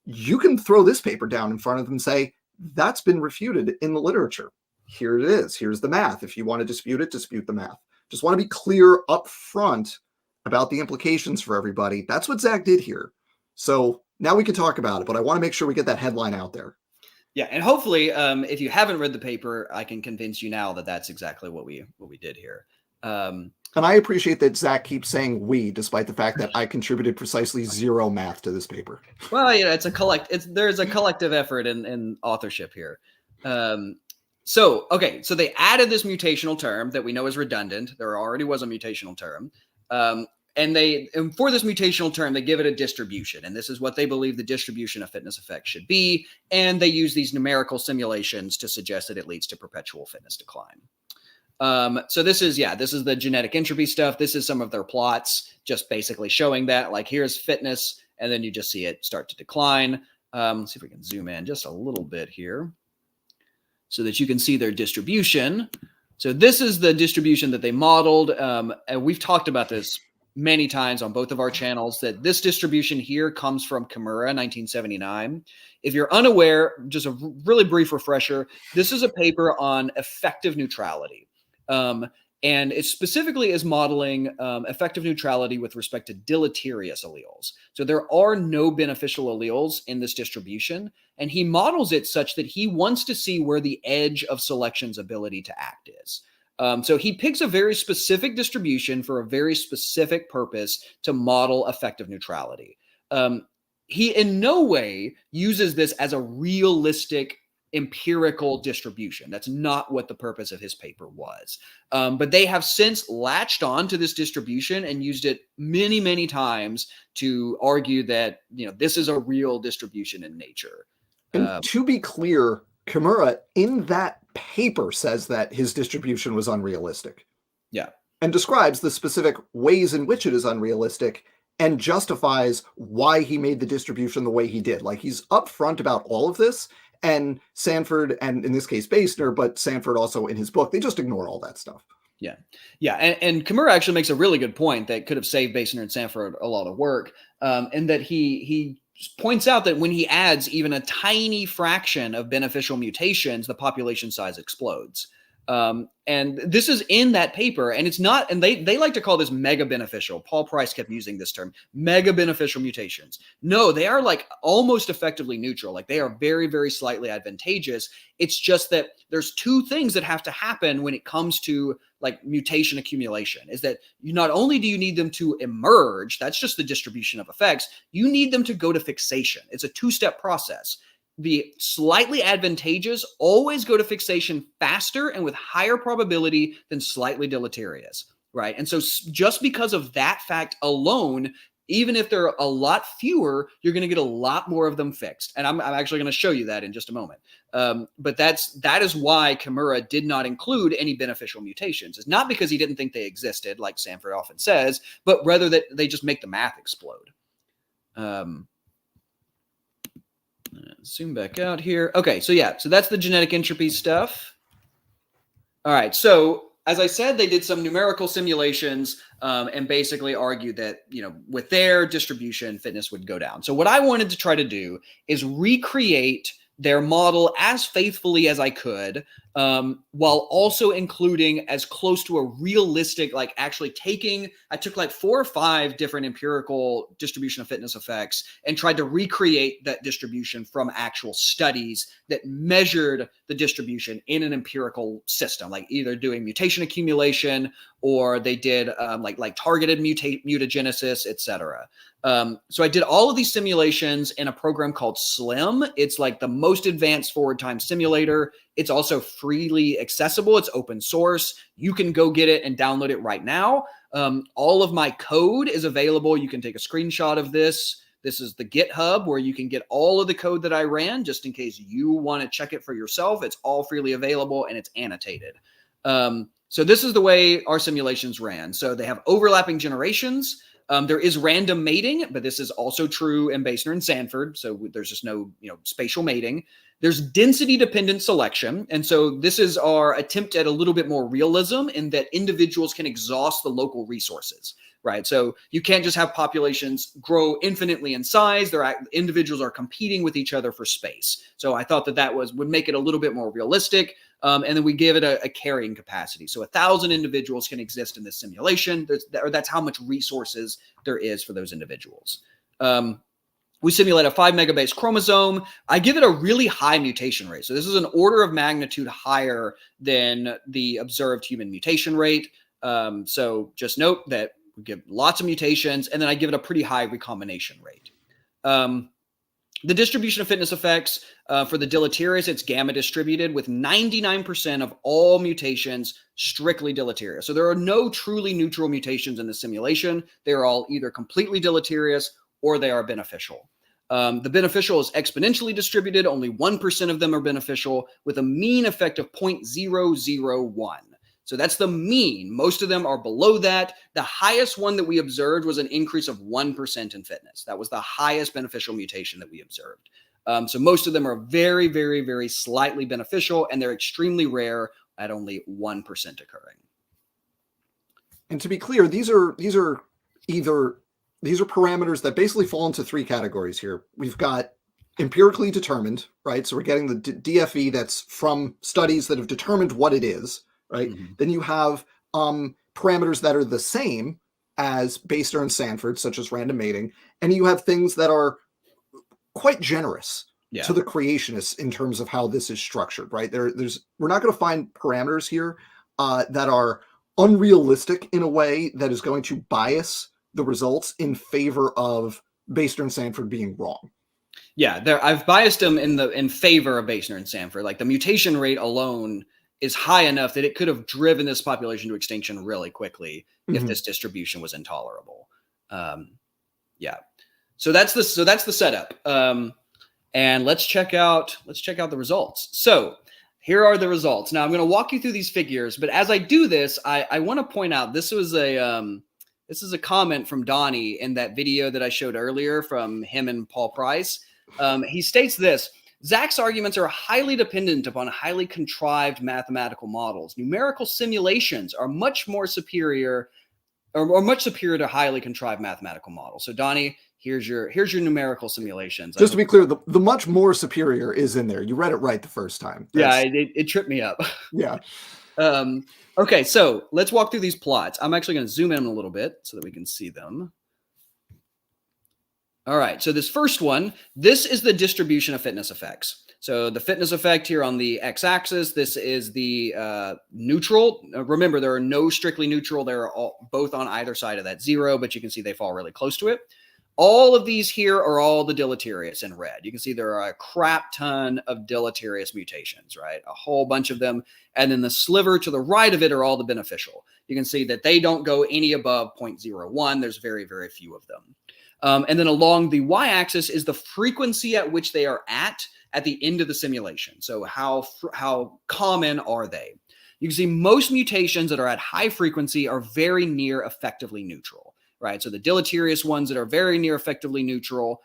[SPEAKER 1] you can throw this paper down in front of them and say, that's been refuted in the literature. Here it is. Here's the math. If you want to dispute it, dispute the math. Just want to be clear up front about the implications for everybody. That's what Zach did here. So now we can talk about it, but I want to make sure we get that headline out there.
[SPEAKER 2] Yeah, and hopefully, if you haven't read the paper, I can convince you now that that's exactly what we did here.
[SPEAKER 1] And I appreciate that Zach keeps saying "we," despite the fact that I contributed precisely 0 math to this paper.
[SPEAKER 2] Well, yeah, there's a collective effort in authorship here. So they added this mutational term that we know is redundant. There already was a mutational term. And for this mutational term, they give it a distribution. And this is what they believe the distribution of fitness effects should be. And they use these numerical simulations to suggest that it leads to perpetual fitness decline. So this is the genetic entropy stuff. This is some of their plots, just basically showing that, like, here's fitness, and then you just see it start to decline. Let's see if we can zoom in just a little bit here so that you can see their distribution. So this is the distribution that they modeled. And we've talked about this many times on both of our channels, that this distribution here comes from Kimura, 1979. If you're unaware, just a really brief refresher, this is a paper on effective neutrality. And it specifically is modeling effective neutrality with respect to deleterious alleles. So there are no beneficial alleles in this distribution, and he models it such that he wants to see where the edge of selection's ability to act is. So he picks a very specific distribution for a very specific purpose to model effective neutrality. He in no way uses this as a realistic empirical distribution. That's not what the purpose of his paper was. But they have since latched on to this distribution and used it many, many times to argue that, this is a real distribution in nature.
[SPEAKER 1] And to be clear, Kimura in that paper says that his distribution was unrealistic.
[SPEAKER 2] Yeah.
[SPEAKER 1] And describes the specific ways in which it is unrealistic and justifies why he made the distribution the way he did. Like, he's upfront about all of this. And Sanford, and in this case Basener, but Sanford also in his book, they just ignore all that stuff.
[SPEAKER 2] Yeah. Yeah. And Kimura actually makes a really good point that could have saved Basener and Sanford a lot of work. And that he points out that when he adds even a tiny fraction of beneficial mutations, the population size explodes. And this is in that paper, and it's not, and they like to call this mega beneficial. Paul Price kept using this term, mega beneficial mutations. No, they are like almost effectively neutral. Like, they are very, very slightly advantageous. It's just that there's two things that have to happen when it comes to like mutation accumulation, is that not only do you need them to emerge, that's just the distribution of effects, you need them to go to fixation. It's a 2-step process. The slightly advantageous always go to fixation faster and with higher probability than slightly deleterious, right? And so just because of that fact alone, even if there are a lot fewer, you're going to get a lot more of them fixed. And I'm actually going to show you that in just a moment. But that is why Kimura did not include any beneficial mutations. It's not because he didn't think they existed, like Sanford often says, but rather that they just make the math explode. Zoom back out here. Okay, so that's the genetic entropy stuff. All right, so as I said, they did some numerical simulations and basically argued that, with their distribution, fitness would go down. So what I wanted to try to do is recreate their model as faithfully as I could while also including as close to a realistic, like actually I took like 4 or 5 different empirical distribution of fitness effects and tried to recreate that distribution from actual studies that measured the distribution in an empirical system, like either doing mutation accumulation or they did like targeted mutagenesis, etc. So I did all of these simulations in a program called SLIM. It's like the most advanced forward time simulator. It's also freely accessible. It's open source. You can go get it and download it right now. All of my code is available. You can take a screenshot of this. This is the GitHub where you can get all of the code that I ran just in case you want to check it for yourself. It's all freely available and it's annotated. So this is the way our simulations ran. So they have overlapping generations. There is random mating, but this is also true in Basener and Sanford. So there's just no, spatial mating. There's density-dependent selection. And so this is our attempt at a little bit more realism in that individuals can exhaust the local resources, right? So you can't just have populations grow infinitely in size. Individuals are competing with each other for space. So I thought that would make it a little bit more realistic. And then we give it a carrying capacity. So 1,000 individuals can exist in this simulation. That's how much resources there is for those individuals. We simulate a 5 megabase chromosome. I give it a really high mutation rate. So this is an order of magnitude higher than the observed human mutation rate. So just note that we give lots of mutations, and then I give it a pretty high recombination rate. The distribution of fitness effects for the deleterious, it's gamma distributed with 99% of all mutations strictly deleterious. So there are no truly neutral mutations in the simulation. They're all either completely deleterious or they are beneficial. The beneficial is exponentially distributed. Only 1% of them are beneficial with a mean effect of 0.001. So that's the mean. Most of them are below that. The highest one that we observed was an increase of 1% in fitness. That was the highest beneficial mutation that we observed. So most of them are very, very, very slightly beneficial, and they're extremely rare at only 1% occurring.
[SPEAKER 1] And to be clear, these are parameters that basically fall into 3 categories here. We've got empirically determined, right? So we're getting the DFE that's from studies that have determined what it is, right? Mm-hmm. Then you have parameters that are the same as Basener and Sanford, such as random mating. And you have things that are quite generous to the creationists in terms of how this is structured, right? We're not going to find parameters here that are unrealistic in a way that is going to bias the results in favor of Basener and Sanford being wrong.
[SPEAKER 2] Yeah, I've biased them in favor of Basener and Sanford. Like the mutation rate alone is high enough that it could have driven this population to extinction really quickly if this distribution was intolerable. So that's the setup. And let's check out the results. So here are the results. Now I'm going to walk you through these figures, but as I do this, I want to point out this is a comment from Donnie in that video that I showed earlier from him and Paul Price. He states this: Zach's arguments are highly dependent upon highly contrived mathematical models. Numerical simulations are much superior to highly contrived mathematical models. So Donnie, here's your numerical simulations.
[SPEAKER 1] Just to be clear, the much more superior is in there. You read it right the first time.
[SPEAKER 2] It tripped me up.
[SPEAKER 1] Yeah.
[SPEAKER 2] Okay, so let's walk through these plots. I'm actually going to zoom in a little bit so that we can see them. All right, so this first one, this is the distribution of fitness effects. So the fitness effect here on the x-axis, this is the neutral. Remember, there are no strictly neutral. They're both on either side of that 0, but you can see they fall really close to it. All of these here are all the deleterious in red. You can see there are a crap ton of deleterious mutations, right? A whole bunch of them. And then the sliver to the right of it are all the beneficial. You can see that they don't go any above 0.01. There's very, very few of them. And then along the y-axis is the frequency at which they are at the end of the simulation. So how common are they? You can see most mutations that are at high frequency are very near effectively neutral, right? So the deleterious ones that are very near effectively neutral,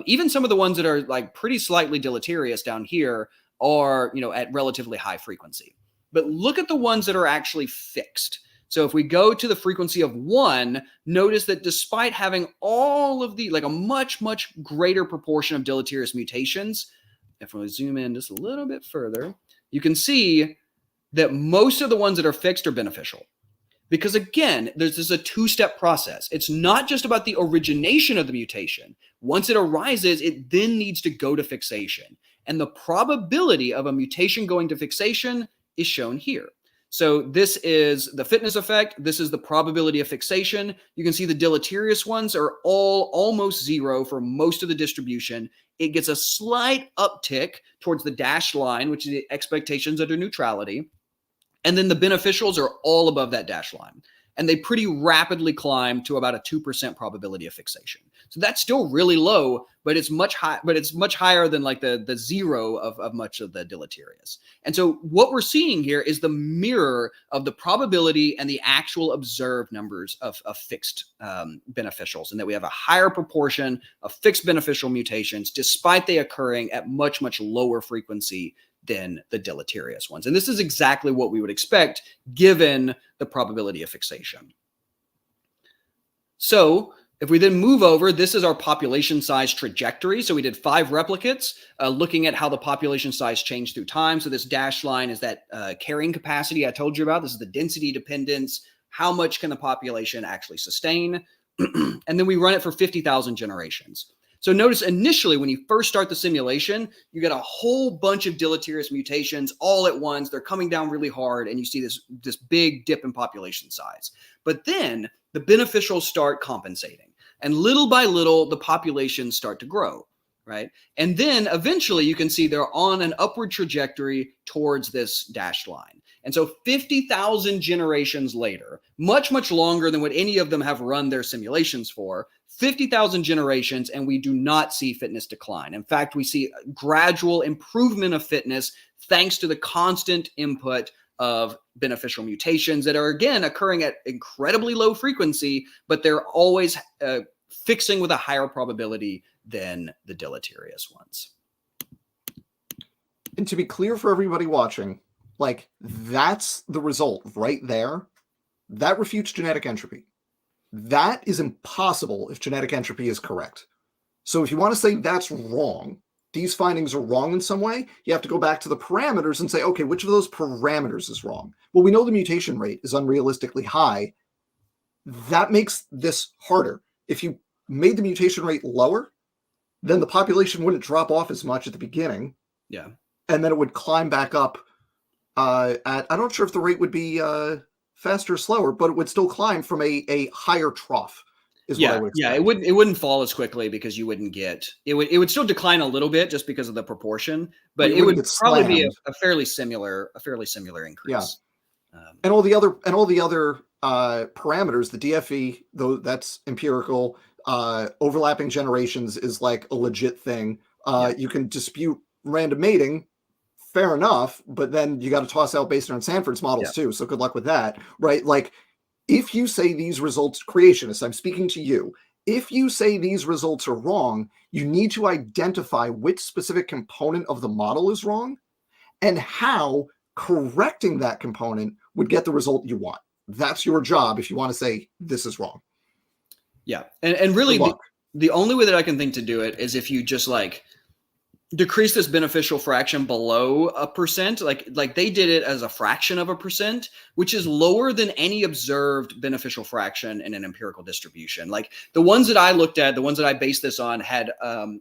[SPEAKER 2] even some of the ones that are like pretty slightly deleterious down here are, at relatively high frequency. But look at the ones that are actually fixed. So if we go to the frequency of 1, notice that despite having all of the, like a much, much greater proportion of deleterious mutations, if we zoom in just a little bit further, you can see that most of the ones that are fixed are beneficial. Because again, this is a two-step process. It's not just about the origination of the mutation. Once it arises, it then needs to go to fixation. And the probability of a mutation going to fixation is shown here. So this is the fitness effect. This is the probability of fixation. You can see the deleterious ones are all almost zero for most of the distribution. It gets a slight uptick towards the dashed line, which is the expectations under neutrality. And then the beneficials are all above that dashed line. And they pretty rapidly climb to about a 2% probability of fixation. So that's still really low, but it's much higher than like the zero of much of the deleterious. And so what we're seeing here is the mirror of the probability and the actual observed numbers of fixed beneficials, and that we have a higher proportion of fixed beneficial mutations, despite they occurring at much, much lower frequency than the deleterious ones. And this is exactly what we would expect given the probability of fixation. So if we then move over, this is our population size trajectory. So we did 5 replicates looking at how the population size changed through time. So this dashed line is that carrying capacity I told you about. This is the density dependence. How much can the population actually sustain? And then we run it for 50,000 generations. So notice initially when you first start the simulation, you get a whole bunch of deleterious mutations all at once. They're coming down really hard, and you see this big dip in population size. But then the beneficials start compensating, and little by little, the populations start to grow, right? And then eventually you can see they're on an upward trajectory towards this dashed line. And so 50,000 generations later, much, much longer than what any of them have run their simulations for, 50,000 generations, and we do not see fitness decline. In fact, we see gradual improvement of fitness thanks to the constant input of beneficial mutations that are, again, occurring at incredibly low frequency, but they're always fixing with a higher probability than the deleterious ones.
[SPEAKER 1] And to be clear for everybody watching, like, that's the result right there. That refutes genetic entropy. That is impossible if genetic entropy is correct. So if you want to say that's wrong, these findings are wrong in some way, you have to go back to the parameters and say, okay, which of those parameters is wrong? Well, we know the mutation rate is unrealistically high. That makes this harder. If you made the mutation rate lower, then the population wouldn't drop off as much at the beginning.
[SPEAKER 2] Yeah.
[SPEAKER 1] And then it would climb back up I'm not sure if the rate would be faster or slower, but it would still climb from a higher trough. What I would expect.
[SPEAKER 2] Yeah, it wouldn't fall as quickly because you wouldn't get it would still decline a little bit just because of the proportion, but it would probably be a fairly similar increase.
[SPEAKER 1] Yeah. And all the other parameters, the DFE, though that's empirical, overlapping generations is like a legit thing. You can dispute random mating. Fair enough, but then you got to toss out Basener and Sanford's models too. So good luck with that, right? Like, if you say these results, creationists, I'm speaking to you. If you say these results are wrong, you need to identify which specific component of the model is wrong and how correcting that component would get the result you want. That's your job if you want to say this is wrong.
[SPEAKER 2] Yeah, and really the only way that I can think to do it is if you just like decrease this beneficial fraction below 1%, like they did it as a fraction of 1%, which is lower than any observed beneficial fraction in an empirical distribution. Like the ones that I looked at, the ones that I based this on had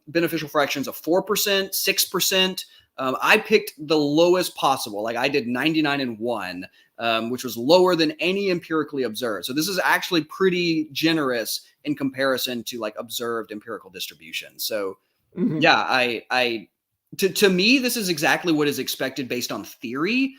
[SPEAKER 2] beneficial fractions of 4%, 6%. I picked the lowest possible. Like I did 99 and 1, which was lower than any empirically observed. So this is actually pretty generous in comparison to like observed empirical distributions. So yeah, to me, this is exactly what is expected based on theory,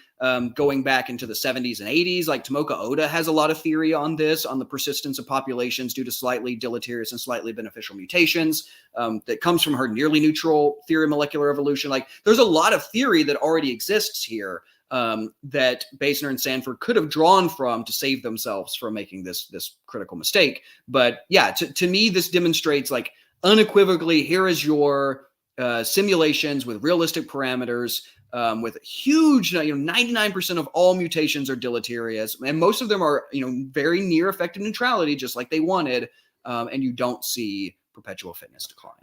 [SPEAKER 2] going back into the 70s and 80s. Like Tomoka Oda has a lot of theory on this, on the persistence of populations due to slightly deleterious and slightly beneficial mutations, that comes from her nearly neutral theory of molecular evolution. Like there's a lot of theory that already exists here that Basener and Sanford could have drawn from to save themselves from making this critical mistake. But yeah, to me, this demonstrates like unequivocally, here is your simulations with realistic parameters, with huge, 99% of all mutations are deleterious, and most of them are, very near effective neutrality, just like they wanted, and you don't see perpetual fitness decline.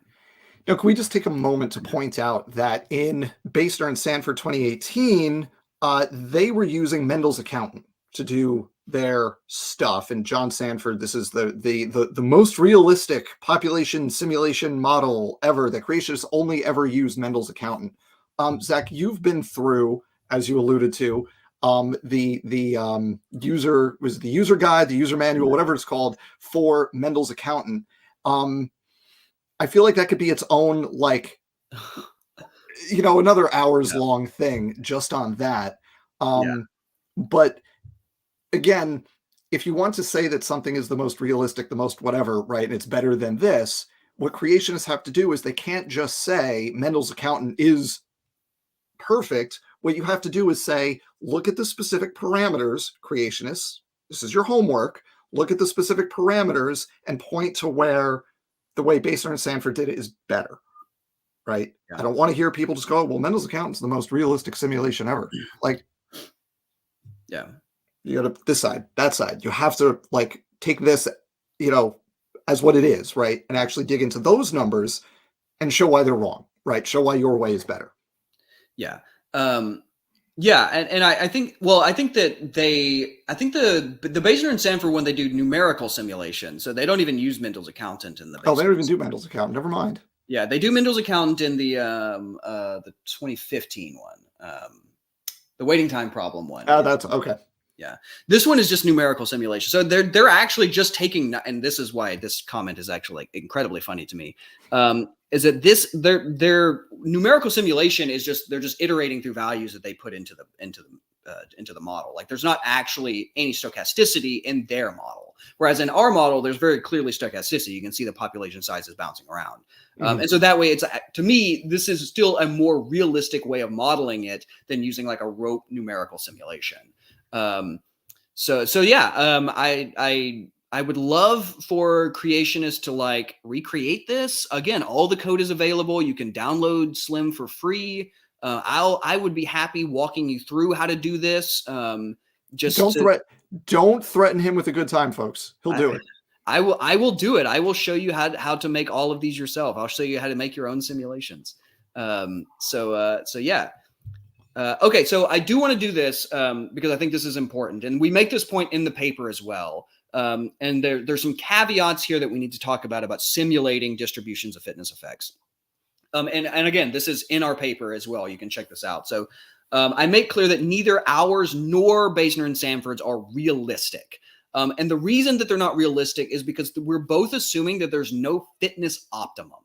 [SPEAKER 1] Now, can we just take a moment to point out that in Basener and Sanford 2018, they were using Mendel's accountant to do their stuff. And John Sanford, this is the most realistic population simulation model ever. That creationists only ever used Mendel's accountant. Zach, you've been through, as you alluded to, the user guide, the user manual, whatever it's called, for Mendel's accountant. I feel like that could be its own, like, another hours long thing just on that. But again, if you want to say that something is the most realistic, the most whatever, right, and it's better than this, what creationists have to do is they can't just say Mendel's accountant is perfect. What you have to do is say, look at the specific parameters, creationists. This is your homework. Look at the specific parameters and point to where the way Basener and Sanford did it is better, right? Yeah. I don't want to hear people just go, well, Mendel's accountant is the most realistic simulation ever. Like,
[SPEAKER 2] yeah,
[SPEAKER 1] you got to this side, that side. You have to like take this, as what it is, right? And actually dig into those numbers and show why they're wrong, right? Show why your way is better.
[SPEAKER 2] Yeah. Yeah. And I think that the Basener and Sanford, when they do numerical simulation, so they don't even use Mendel's accountant in the Basener.
[SPEAKER 1] Oh, they don't even do Mendel's accountant. Never mind.
[SPEAKER 2] Yeah. They do Mendel's accountant in the 2015 one, the waiting time problem one.
[SPEAKER 1] Oh, that's okay.
[SPEAKER 2] Yeah. This one is just numerical simulation. So they're actually just taking, and this is why this comment is actually incredibly funny to me, is that their numerical simulation is they're just iterating through values that they put into the model. Like there's not actually any stochasticity in their model. Whereas in our model, there's very clearly stochasticity. You can see the population sizes bouncing around. And so that way, it's, to me, this is still a more realistic way of modeling it than using like a rote numerical simulation. So yeah, I would love for creationists to like recreate this. Again, all the code is available. You can download Slim for free. I would be happy walking you through how to do this.
[SPEAKER 1] Don't threaten him with a good time, folks. He'll do it.
[SPEAKER 2] I will do it. I will show you how to make all of these yourself. I'll show you how to make your own simulations. So yeah. Okay, so I do want to do this because I think this is important, and we make this point in the paper as well. And there's some caveats here that we need to talk about simulating distributions of fitness effects. And again, this is in our paper as well. You can check this out. So I make clear that neither ours nor Basener and Sanford's are realistic. And the reason that they're not realistic is because we're both assuming that there's no fitness optimum,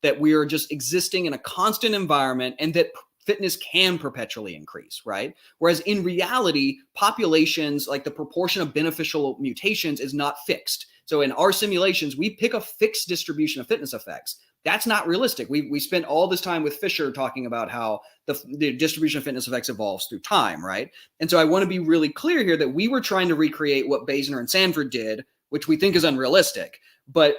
[SPEAKER 2] that we are just existing in a constant environment and that fitness can perpetually increase, right? Whereas in reality, populations, like the proportion of beneficial mutations is not fixed. So in our simulations, we pick a fixed distribution of fitness effects. That's not realistic. We spent all this time with Fisher talking about how the distribution of fitness effects evolves through time, right? And so I want to be really clear here that we were trying to recreate what Basener and Sanford did, which we think is unrealistic. But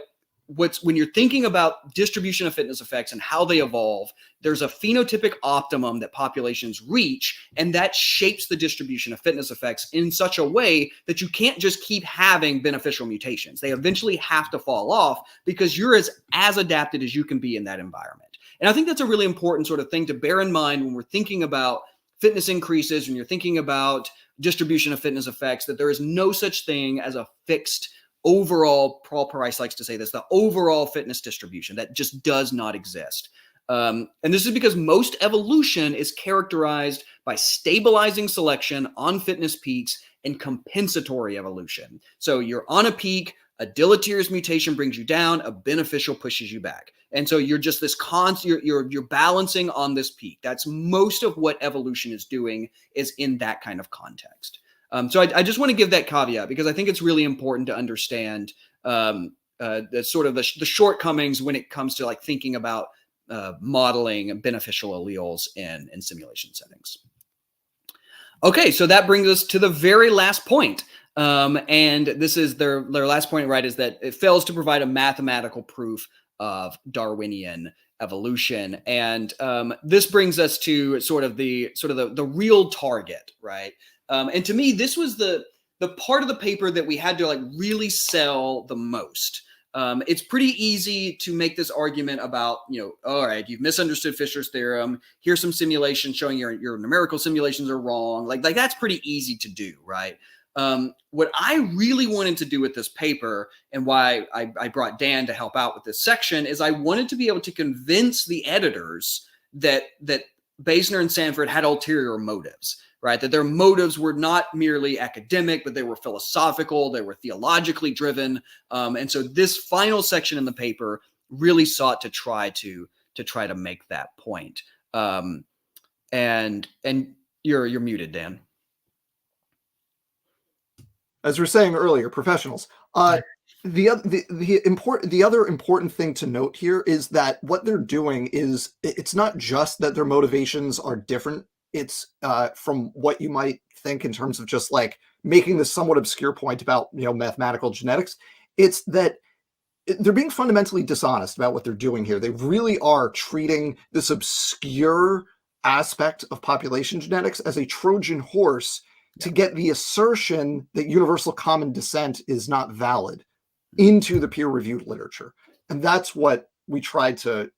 [SPEAKER 2] when you're thinking about distribution of fitness effects and how they evolve, there's a phenotypic optimum that populations reach, and that shapes the distribution of fitness effects in such a way that you can't just keep having beneficial mutations. They eventually have to fall off because you're as adapted as you can be in that environment. And I think that's a really important sort of thing to bear in mind when we're thinking about fitness increases, when you're thinking about distribution of fitness effects, that there is no such thing as a fixed overall, Paul Price likes to say this, the overall fitness distribution that just does not exist. And this is because most evolution is characterized by stabilizing selection on fitness peaks and compensatory evolution. So you're on a peak, a deleterious mutation brings you down, a beneficial pushes you back. And so you're just this you're balancing on this peak. That's most of what evolution is doing, is in that kind of context. So I just want to give that caveat because I think it's really important to understand the sort of the shortcomings when it comes to like thinking about modeling beneficial alleles in simulation settings. Okay, so that brings us to the very last point. And this is their last point, right, is that it fails to provide a mathematical proof of Darwinian evolution. And this brings us to sort of the real target, right? And to me, this was the part of the paper that we had to like really sell the most. It's pretty easy to make this argument about, all right, you've misunderstood Fisher's theorem. Here's some simulations showing your numerical simulations are wrong. Like that's pretty easy to do, right? What I really wanted to do with this paper, and why I brought Dan to help out with this section, is I wanted to be able to convince the editors that Basener and Sanford had ulterior motives, right? That their motives were not merely academic, but they were philosophical, they were theologically driven. And so this final section in the paper really sought to try to make that point. And you're muted, Dan.
[SPEAKER 1] As we were saying earlier, professionals. The other important thing to note here is that what they're doing is, it's not just that their motivations are different. It's from what you might think in terms of just like making this somewhat obscure point about mathematical genetics. It's that they're being fundamentally dishonest about what they're doing here. They really are treating this obscure aspect of population genetics as a Trojan horse to get the assertion that universal common descent is not valid into the peer-reviewed literature. And that's what we tried to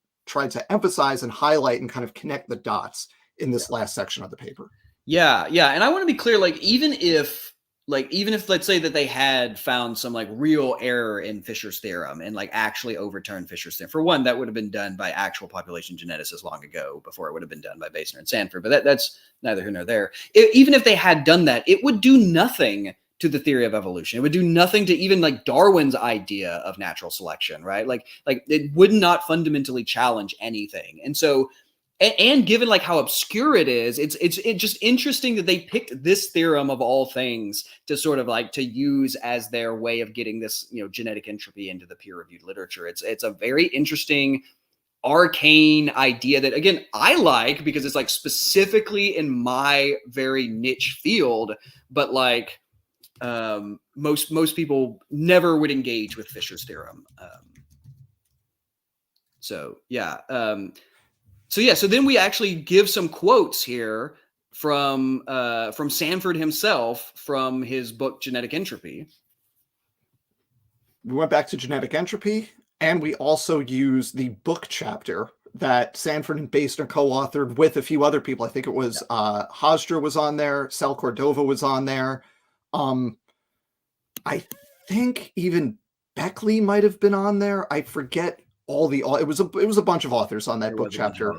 [SPEAKER 1] emphasize and highlight and kind of connect the dots in this last section of the paper.
[SPEAKER 2] Yeah. And I want to be clear, even if let's say that they had found some real error in Fisher's theorem and actually overturned Fisher's theorem. For one, that would have been done by actual population geneticists long ago before it would have been done by Basener and Sanford. But that's neither here nor there. Even if they had done that, it would do nothing to the theory of evolution. It would do nothing to even Darwin's idea of natural selection, right? Like it would not fundamentally challenge anything. And so, and given how obscure it is, it's just interesting that they picked this theorem of all things to sort of to use as their way of getting this genetic entropy into the peer-reviewed literature. It's a very interesting, arcane idea that, again, I like because it's specifically in my very niche field, but most people never would engage with Fisher's theorem. So then we actually give some quotes here from Sanford himself from his book Genetic Entropy.
[SPEAKER 1] We went back to genetic entropy, and we also used the book chapter that Sanford and Basener co-authored with a few other people. I think it was Hofstra was on there, Sal Cordova was on there. I think even Beckley might have been on there. I forget. It was a bunch of authors on that book chapter.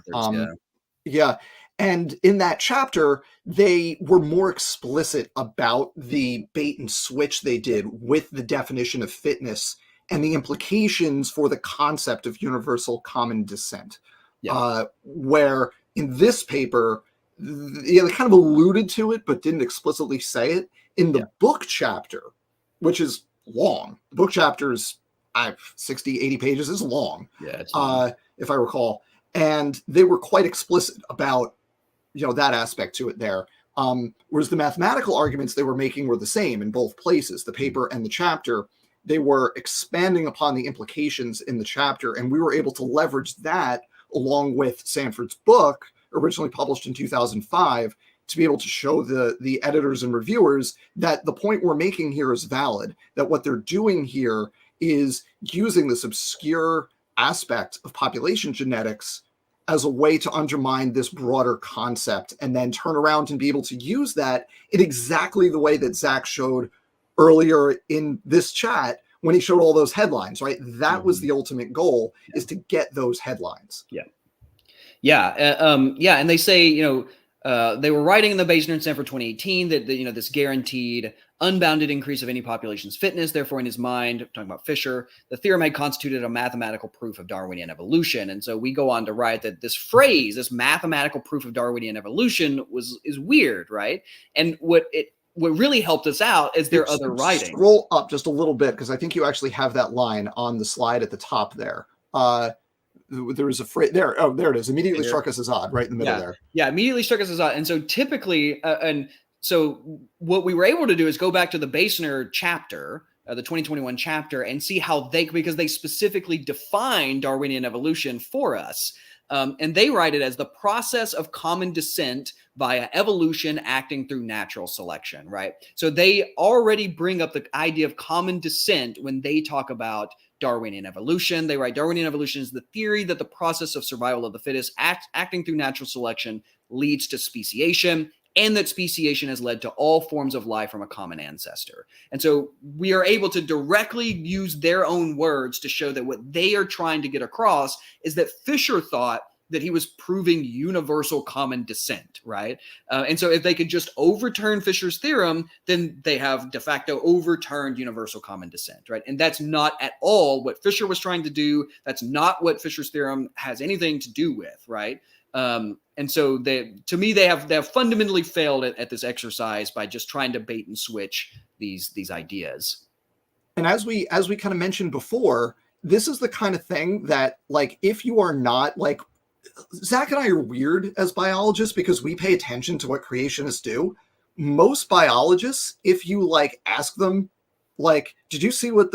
[SPEAKER 1] Yeah. And in that chapter, they were more explicit about the bait and switch they did with the definition of fitness and the implications for the concept of universal common descent. Where in this paper, they kind of alluded to it, but didn't explicitly say it. In the book chapter, which is long, the book chapter is 60, 80 pages, is long.
[SPEAKER 2] Yeah, it's long.
[SPEAKER 1] If I recall. And they were quite explicit about, that aspect to it there. Whereas the mathematical arguments they were making were the same in both places, the paper and the chapter. They were expanding upon the implications in the chapter, and we were able to leverage that along with Sanford's book, originally published in 2005, to be able to show the editors and reviewers that the point we're making here is valid, that what they're doing here is using this obscure aspect of population genetics as a way to undermine this broader concept, and then turn around and be able to use that in exactly the way that Zach showed earlier in this chat when he showed all those headlines, right? That was the ultimate goal, is to get those headlines.
[SPEAKER 2] And they say, they were writing in the Basener and Sanford 2018 that this guaranteed unbounded increase of any population's fitness. Therefore, in his mind, talking about Fisher, the theorem had constituted a mathematical proof of Darwinian evolution. And so we go on to write that this phrase, this mathematical proof of Darwinian evolution, is weird, right? And what really helped us out is their other writing.
[SPEAKER 1] Scroll up just a little bit, because I think you actually have that line on the slide at the top there. There was a phrase there. Oh, there it is. Immediately struck us as odd, right in the middle there. Yeah,
[SPEAKER 2] immediately struck us as odd. And so typically, so what we were able to do is go back to the Basener chapter, the 2021 chapter, and see how because they specifically define Darwinian evolution for us. And they write it as the process of common descent via evolution acting through natural selection, right? So they already bring up the idea of common descent when they talk about Darwinian evolution. They write Darwinian evolution is the theory that the process of survival of the fittest acting through natural selection leads to speciation, and that speciation has led to all forms of life from a common ancestor. And so we are able to directly use their own words to show that what they are trying to get across is that Fisher thought that he was proving universal common descent, right? And so if they could just overturn Fisher's theorem, then they have de facto overturned universal common descent, right? And that's not at all what Fisher was trying to do. That's not what Fisher's theorem has anything to do with, right? And so to me, they have fundamentally failed at this exercise by just trying to bait and switch these ideas.
[SPEAKER 1] And as we kind of mentioned before, this is the kind of thing that, like, if you are not like, Zach and I are weird as biologists because we pay attention to what creationists do. Most biologists, if you like ask them, like, did you see what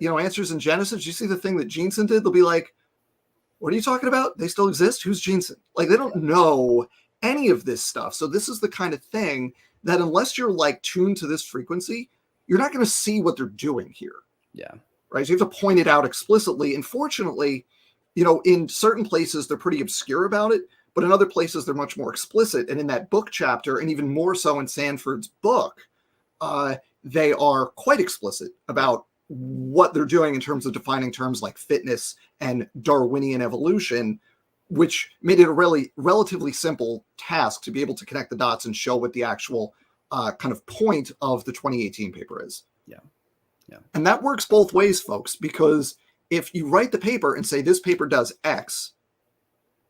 [SPEAKER 1] answers in Genesis? Did you see the thing that Jensen did? They'll be like, what are you talking about? They still exist? Who's Jensen? Like, they don't know any of this stuff. So this is the kind of thing that unless you're like tuned to this frequency, you're not going to see what they're doing here.
[SPEAKER 2] Yeah.
[SPEAKER 1] Right. So you have to point it out explicitly. And fortunately, in certain places, they're pretty obscure about it, but in other places, they're much more explicit. And in that book chapter, and even more so in Sanford's book, they are quite explicit about what they're doing in terms of defining terms like fitness and Darwinian evolution, which made it a really relatively simple task to be able to connect the dots and show what the actual kind of point of the 2018 paper is.
[SPEAKER 2] Yeah. Yeah.
[SPEAKER 1] And that works both ways, folks, because if you write the paper and say this paper does X,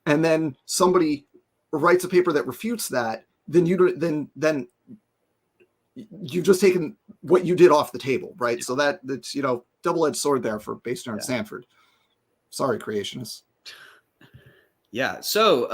[SPEAKER 1] and then somebody writes a paper that refutes that, then you've just taken what you did off the table, right? Yeah. So that's double-edged sword there for Basener and Sanford. Sorry, creationists.
[SPEAKER 2] Yeah. So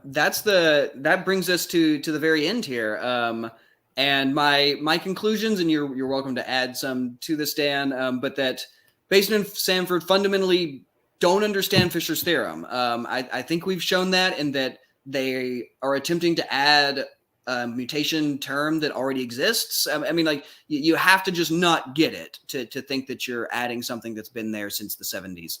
[SPEAKER 2] that brings us to the very end here. And my conclusions, and you're welcome to add some to this, Dan, but that Basener and Sanford fundamentally don't understand Fisher's theorem. I think we've shown that, and that they are attempting to add a mutation term that already exists. I mean, like, you have to just not get it to think that you're adding something that's been there since the 70s.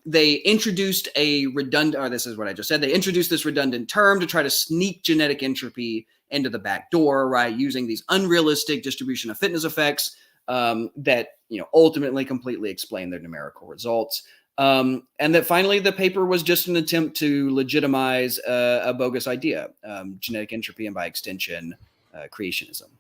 [SPEAKER 2] They introduced this is what I just said. They introduced this redundant term to try to sneak genetic entropy into the back door, right? Using these unrealistic distribution of fitness effects that ultimately completely explain their numerical results. And that finally the paper was just an attempt to legitimize a bogus idea, genetic entropy, and by extension, creationism.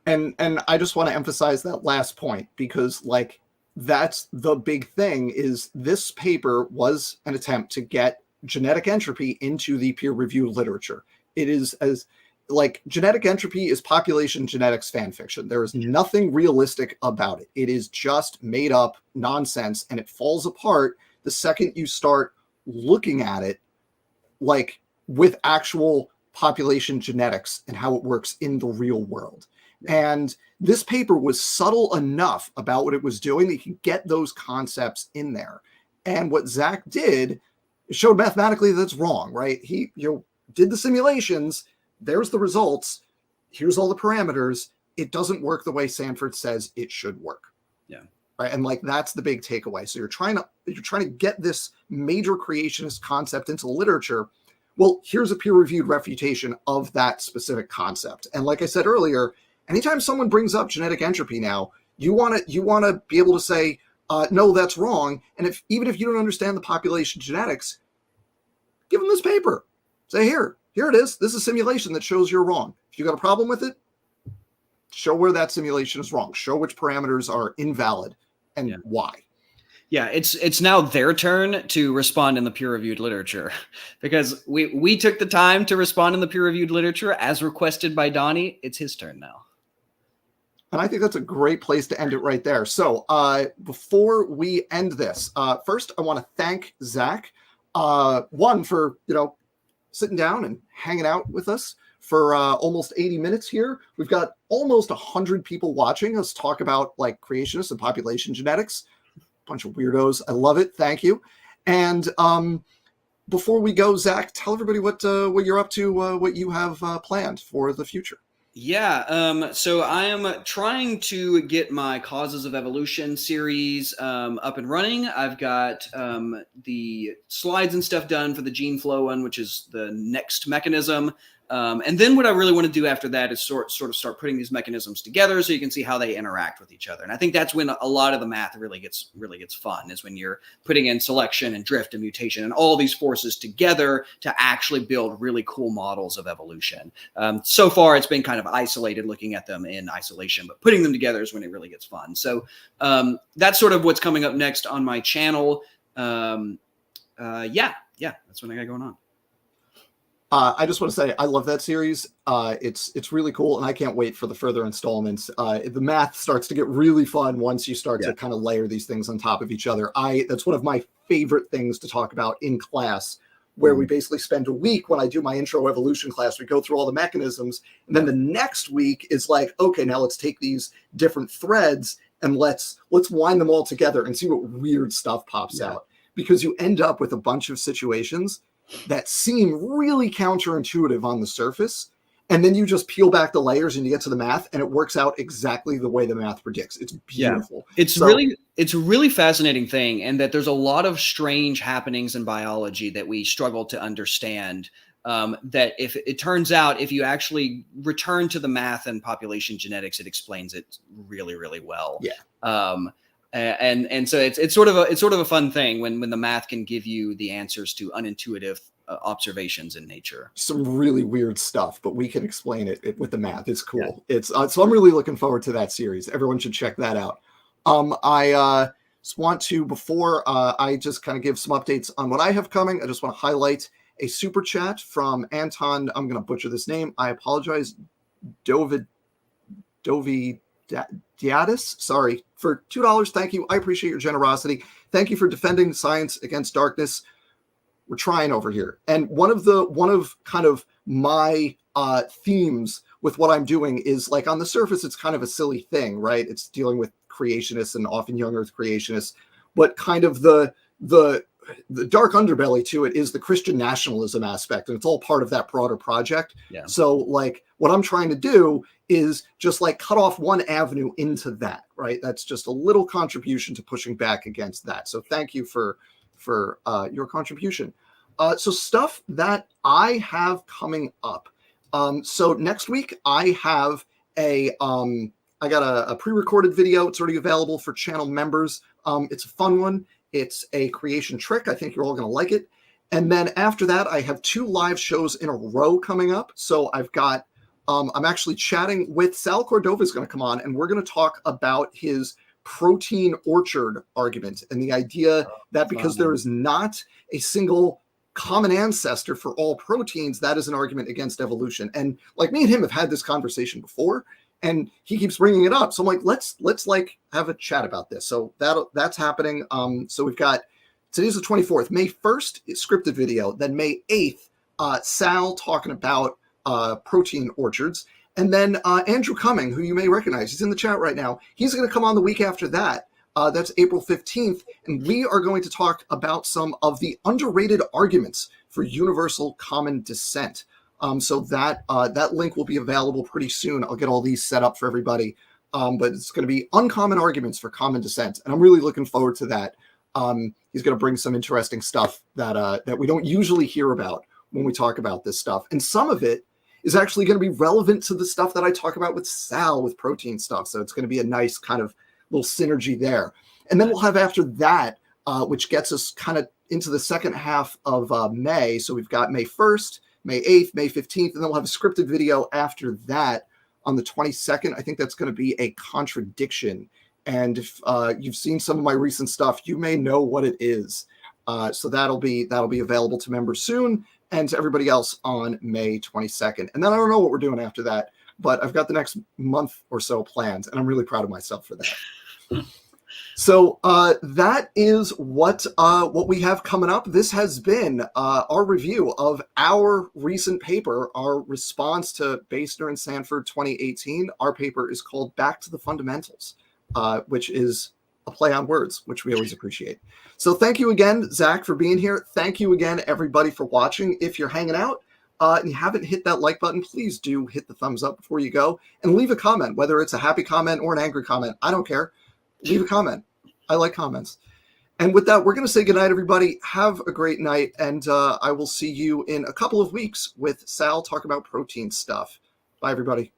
[SPEAKER 1] And I just want to emphasize that last point, because like that's the big thing, is this paper was an attempt to get genetic entropy into the peer-reviewed literature. It is genetic entropy is population genetics fan fiction. There is nothing realistic about it. It is just made up nonsense, and it falls apart the second you start looking at it like with actual population genetics and how it works in the real world. And this paper was subtle enough about what it was doing that you can get those concepts in there. And what Zach did showed mathematically that's wrong, right? He did the simulations. There's the results. Here's all the parameters. It doesn't work the way Sanford says it should work.
[SPEAKER 2] Yeah.
[SPEAKER 1] Right. And like, that's the big takeaway. So you're trying to get this major creationist concept into literature. Well, here's a peer-reviewed refutation of that specific concept. And like I said earlier, anytime someone brings up genetic entropy now, you want to be able to say, no, that's wrong. And even if you don't understand the population genetics, give them this paper. Say, here it is. This is a simulation that shows you're wrong. If you got a problem with it, show where that simulation is wrong. Show which parameters are invalid and why.
[SPEAKER 2] Yeah, it's now their turn to respond in the peer-reviewed literature, because we took the time to respond in the peer-reviewed literature as requested by Donnie. It's his turn now.
[SPEAKER 1] And I think that's a great place to end it right there. So before we end this, first I want to thank Zach, one, for sitting down and hanging out with us for almost 80 minutes here. We've got almost 100 people watching us talk about like creationists and population genetics. Bunch of weirdos. I love it. Thank you. And before we go, Zach, tell everybody what you're up to, what you have planned for the future.
[SPEAKER 2] Yeah, so I am trying to get my Causes of Evolution series up and running. I've got the slides and stuff done for the gene flow one, which is the next mechanism. And then what I really want to do after that is sort of start putting these mechanisms together so you can see how they interact with each other. And I think that's when a lot of the math really gets fun, is when you're putting in selection and drift and mutation and all these forces together to actually build really cool models of evolution. So far, it's been kind of isolated, looking at them in isolation, but putting them together is when it really gets fun. So that's sort of what's coming up next on my channel. Yeah, that's what I got going on.
[SPEAKER 1] I just want to say I love that series. It's really cool, and I can't wait for the further installments. The math starts to get really fun once you start to kind of layer these things on top of each other. That's one of my favorite things to talk about in class, where we basically spend a week when I do my intro evolution class. We go through all the mechanisms, and then the next week is like, okay, now let's take these different threads and let's wind them all together and see what weird stuff pops out, because you end up with a bunch of situations that seem really counterintuitive on the surface, and then you just peel back the layers and you get to the math, and it works out exactly the way the math predicts. It's beautiful.
[SPEAKER 2] It's a really fascinating thing, and that there's a lot of strange happenings in biology that we struggle to understand. That if it turns out, if you actually return to the math and population genetics, it explains it really, really well. And so it's sort of a fun thing when the math can give you the answers to unintuitive observations in nature.
[SPEAKER 1] Some really weird stuff, but we can explain it with the math. It's cool. It's so I'm really looking forward to that series. Everyone should check that out. I just want to, before I just kind of give some updates on what I have coming, I just want to highlight a super chat from Anton. I'm going to butcher this name. I apologize. Diatis, sorry, for $2. Thank you. I appreciate your generosity. Thank you for defending science against darkness. We're trying over here. And one of kind of my themes with what I'm doing is, like, on the surface, it's kind of a silly thing, right? It's dealing with creationists and often young earth creationists, but kind of the dark underbelly to it is the Christian nationalism aspect, and it's all part of that broader project. So, like, what I'm trying to do is just like cut off one avenue into that, right? That's just a little contribution to pushing back against that. So thank you for your contribution. So stuff that I have coming up. So next week I have I got a pre-recorded video. It's already available for channel members. It's a fun one. It's a creation trick. I think you're all going to like it. And then after that, I have 2 live shows in a row coming up. So I've got, I'm actually chatting with Sal Cordova is going to come on, and we're going to talk about his protein orchard argument and the idea that because there is not a single common ancestor for all proteins, that is an argument against evolution. And like, me and him have had this conversation before, and he keeps bringing it up. So I'm like, let's like have a chat about this. So that's happening. So we've got, today's the 24th, May 1st, scripted video. Then May 8th, Sal talking about protein orchards. And then Andrew Cumming, who you may recognize, he's in the chat right now. He's going to come on the week after that. That's April 15th. And we are going to talk about some of the underrated arguments for universal common descent. So that link will be available pretty soon. I'll get all these set up for everybody. But it's going to be uncommon arguments for common descent. And I'm really looking forward to that. He's going to bring some interesting stuff that we don't usually hear about when we talk about this stuff. And some of it is actually going to be relevant to the stuff that I talk about with Sal with protein stuff. So it's going to be a nice kind of little synergy there. And then we'll have after that, which gets us kind of into the second half of May. So we've got May 1st, May 8th, May 15th, and then we'll have a scripted video after that on the 22nd. I think that's going to be a contradiction. And if you've seen some of my recent stuff, you may know what it is. So that'll be available to members soon, and to everybody else on May 22nd. And then I don't know what we're doing after that, but I've got the next month or so planned, and I'm really proud of myself for that. So that is what we have coming up. This has been our review of our recent paper, our response to Basener and Sanford 2018. Our paper is called Back to the Fundamentals, which is a play on words, which we always appreciate. So thank you again, Zach, for being here. Thank you again, everybody, for watching. If you're hanging out, and you haven't hit that like button, please do hit the thumbs up before you go and leave a comment, whether it's a happy comment or an angry comment. I don't care. Leave a comment. I like comments. And with that, we're going to say goodnight, everybody. Have a great night. And I will see you in a couple of weeks with Sal talk about protein stuff. Bye, everybody.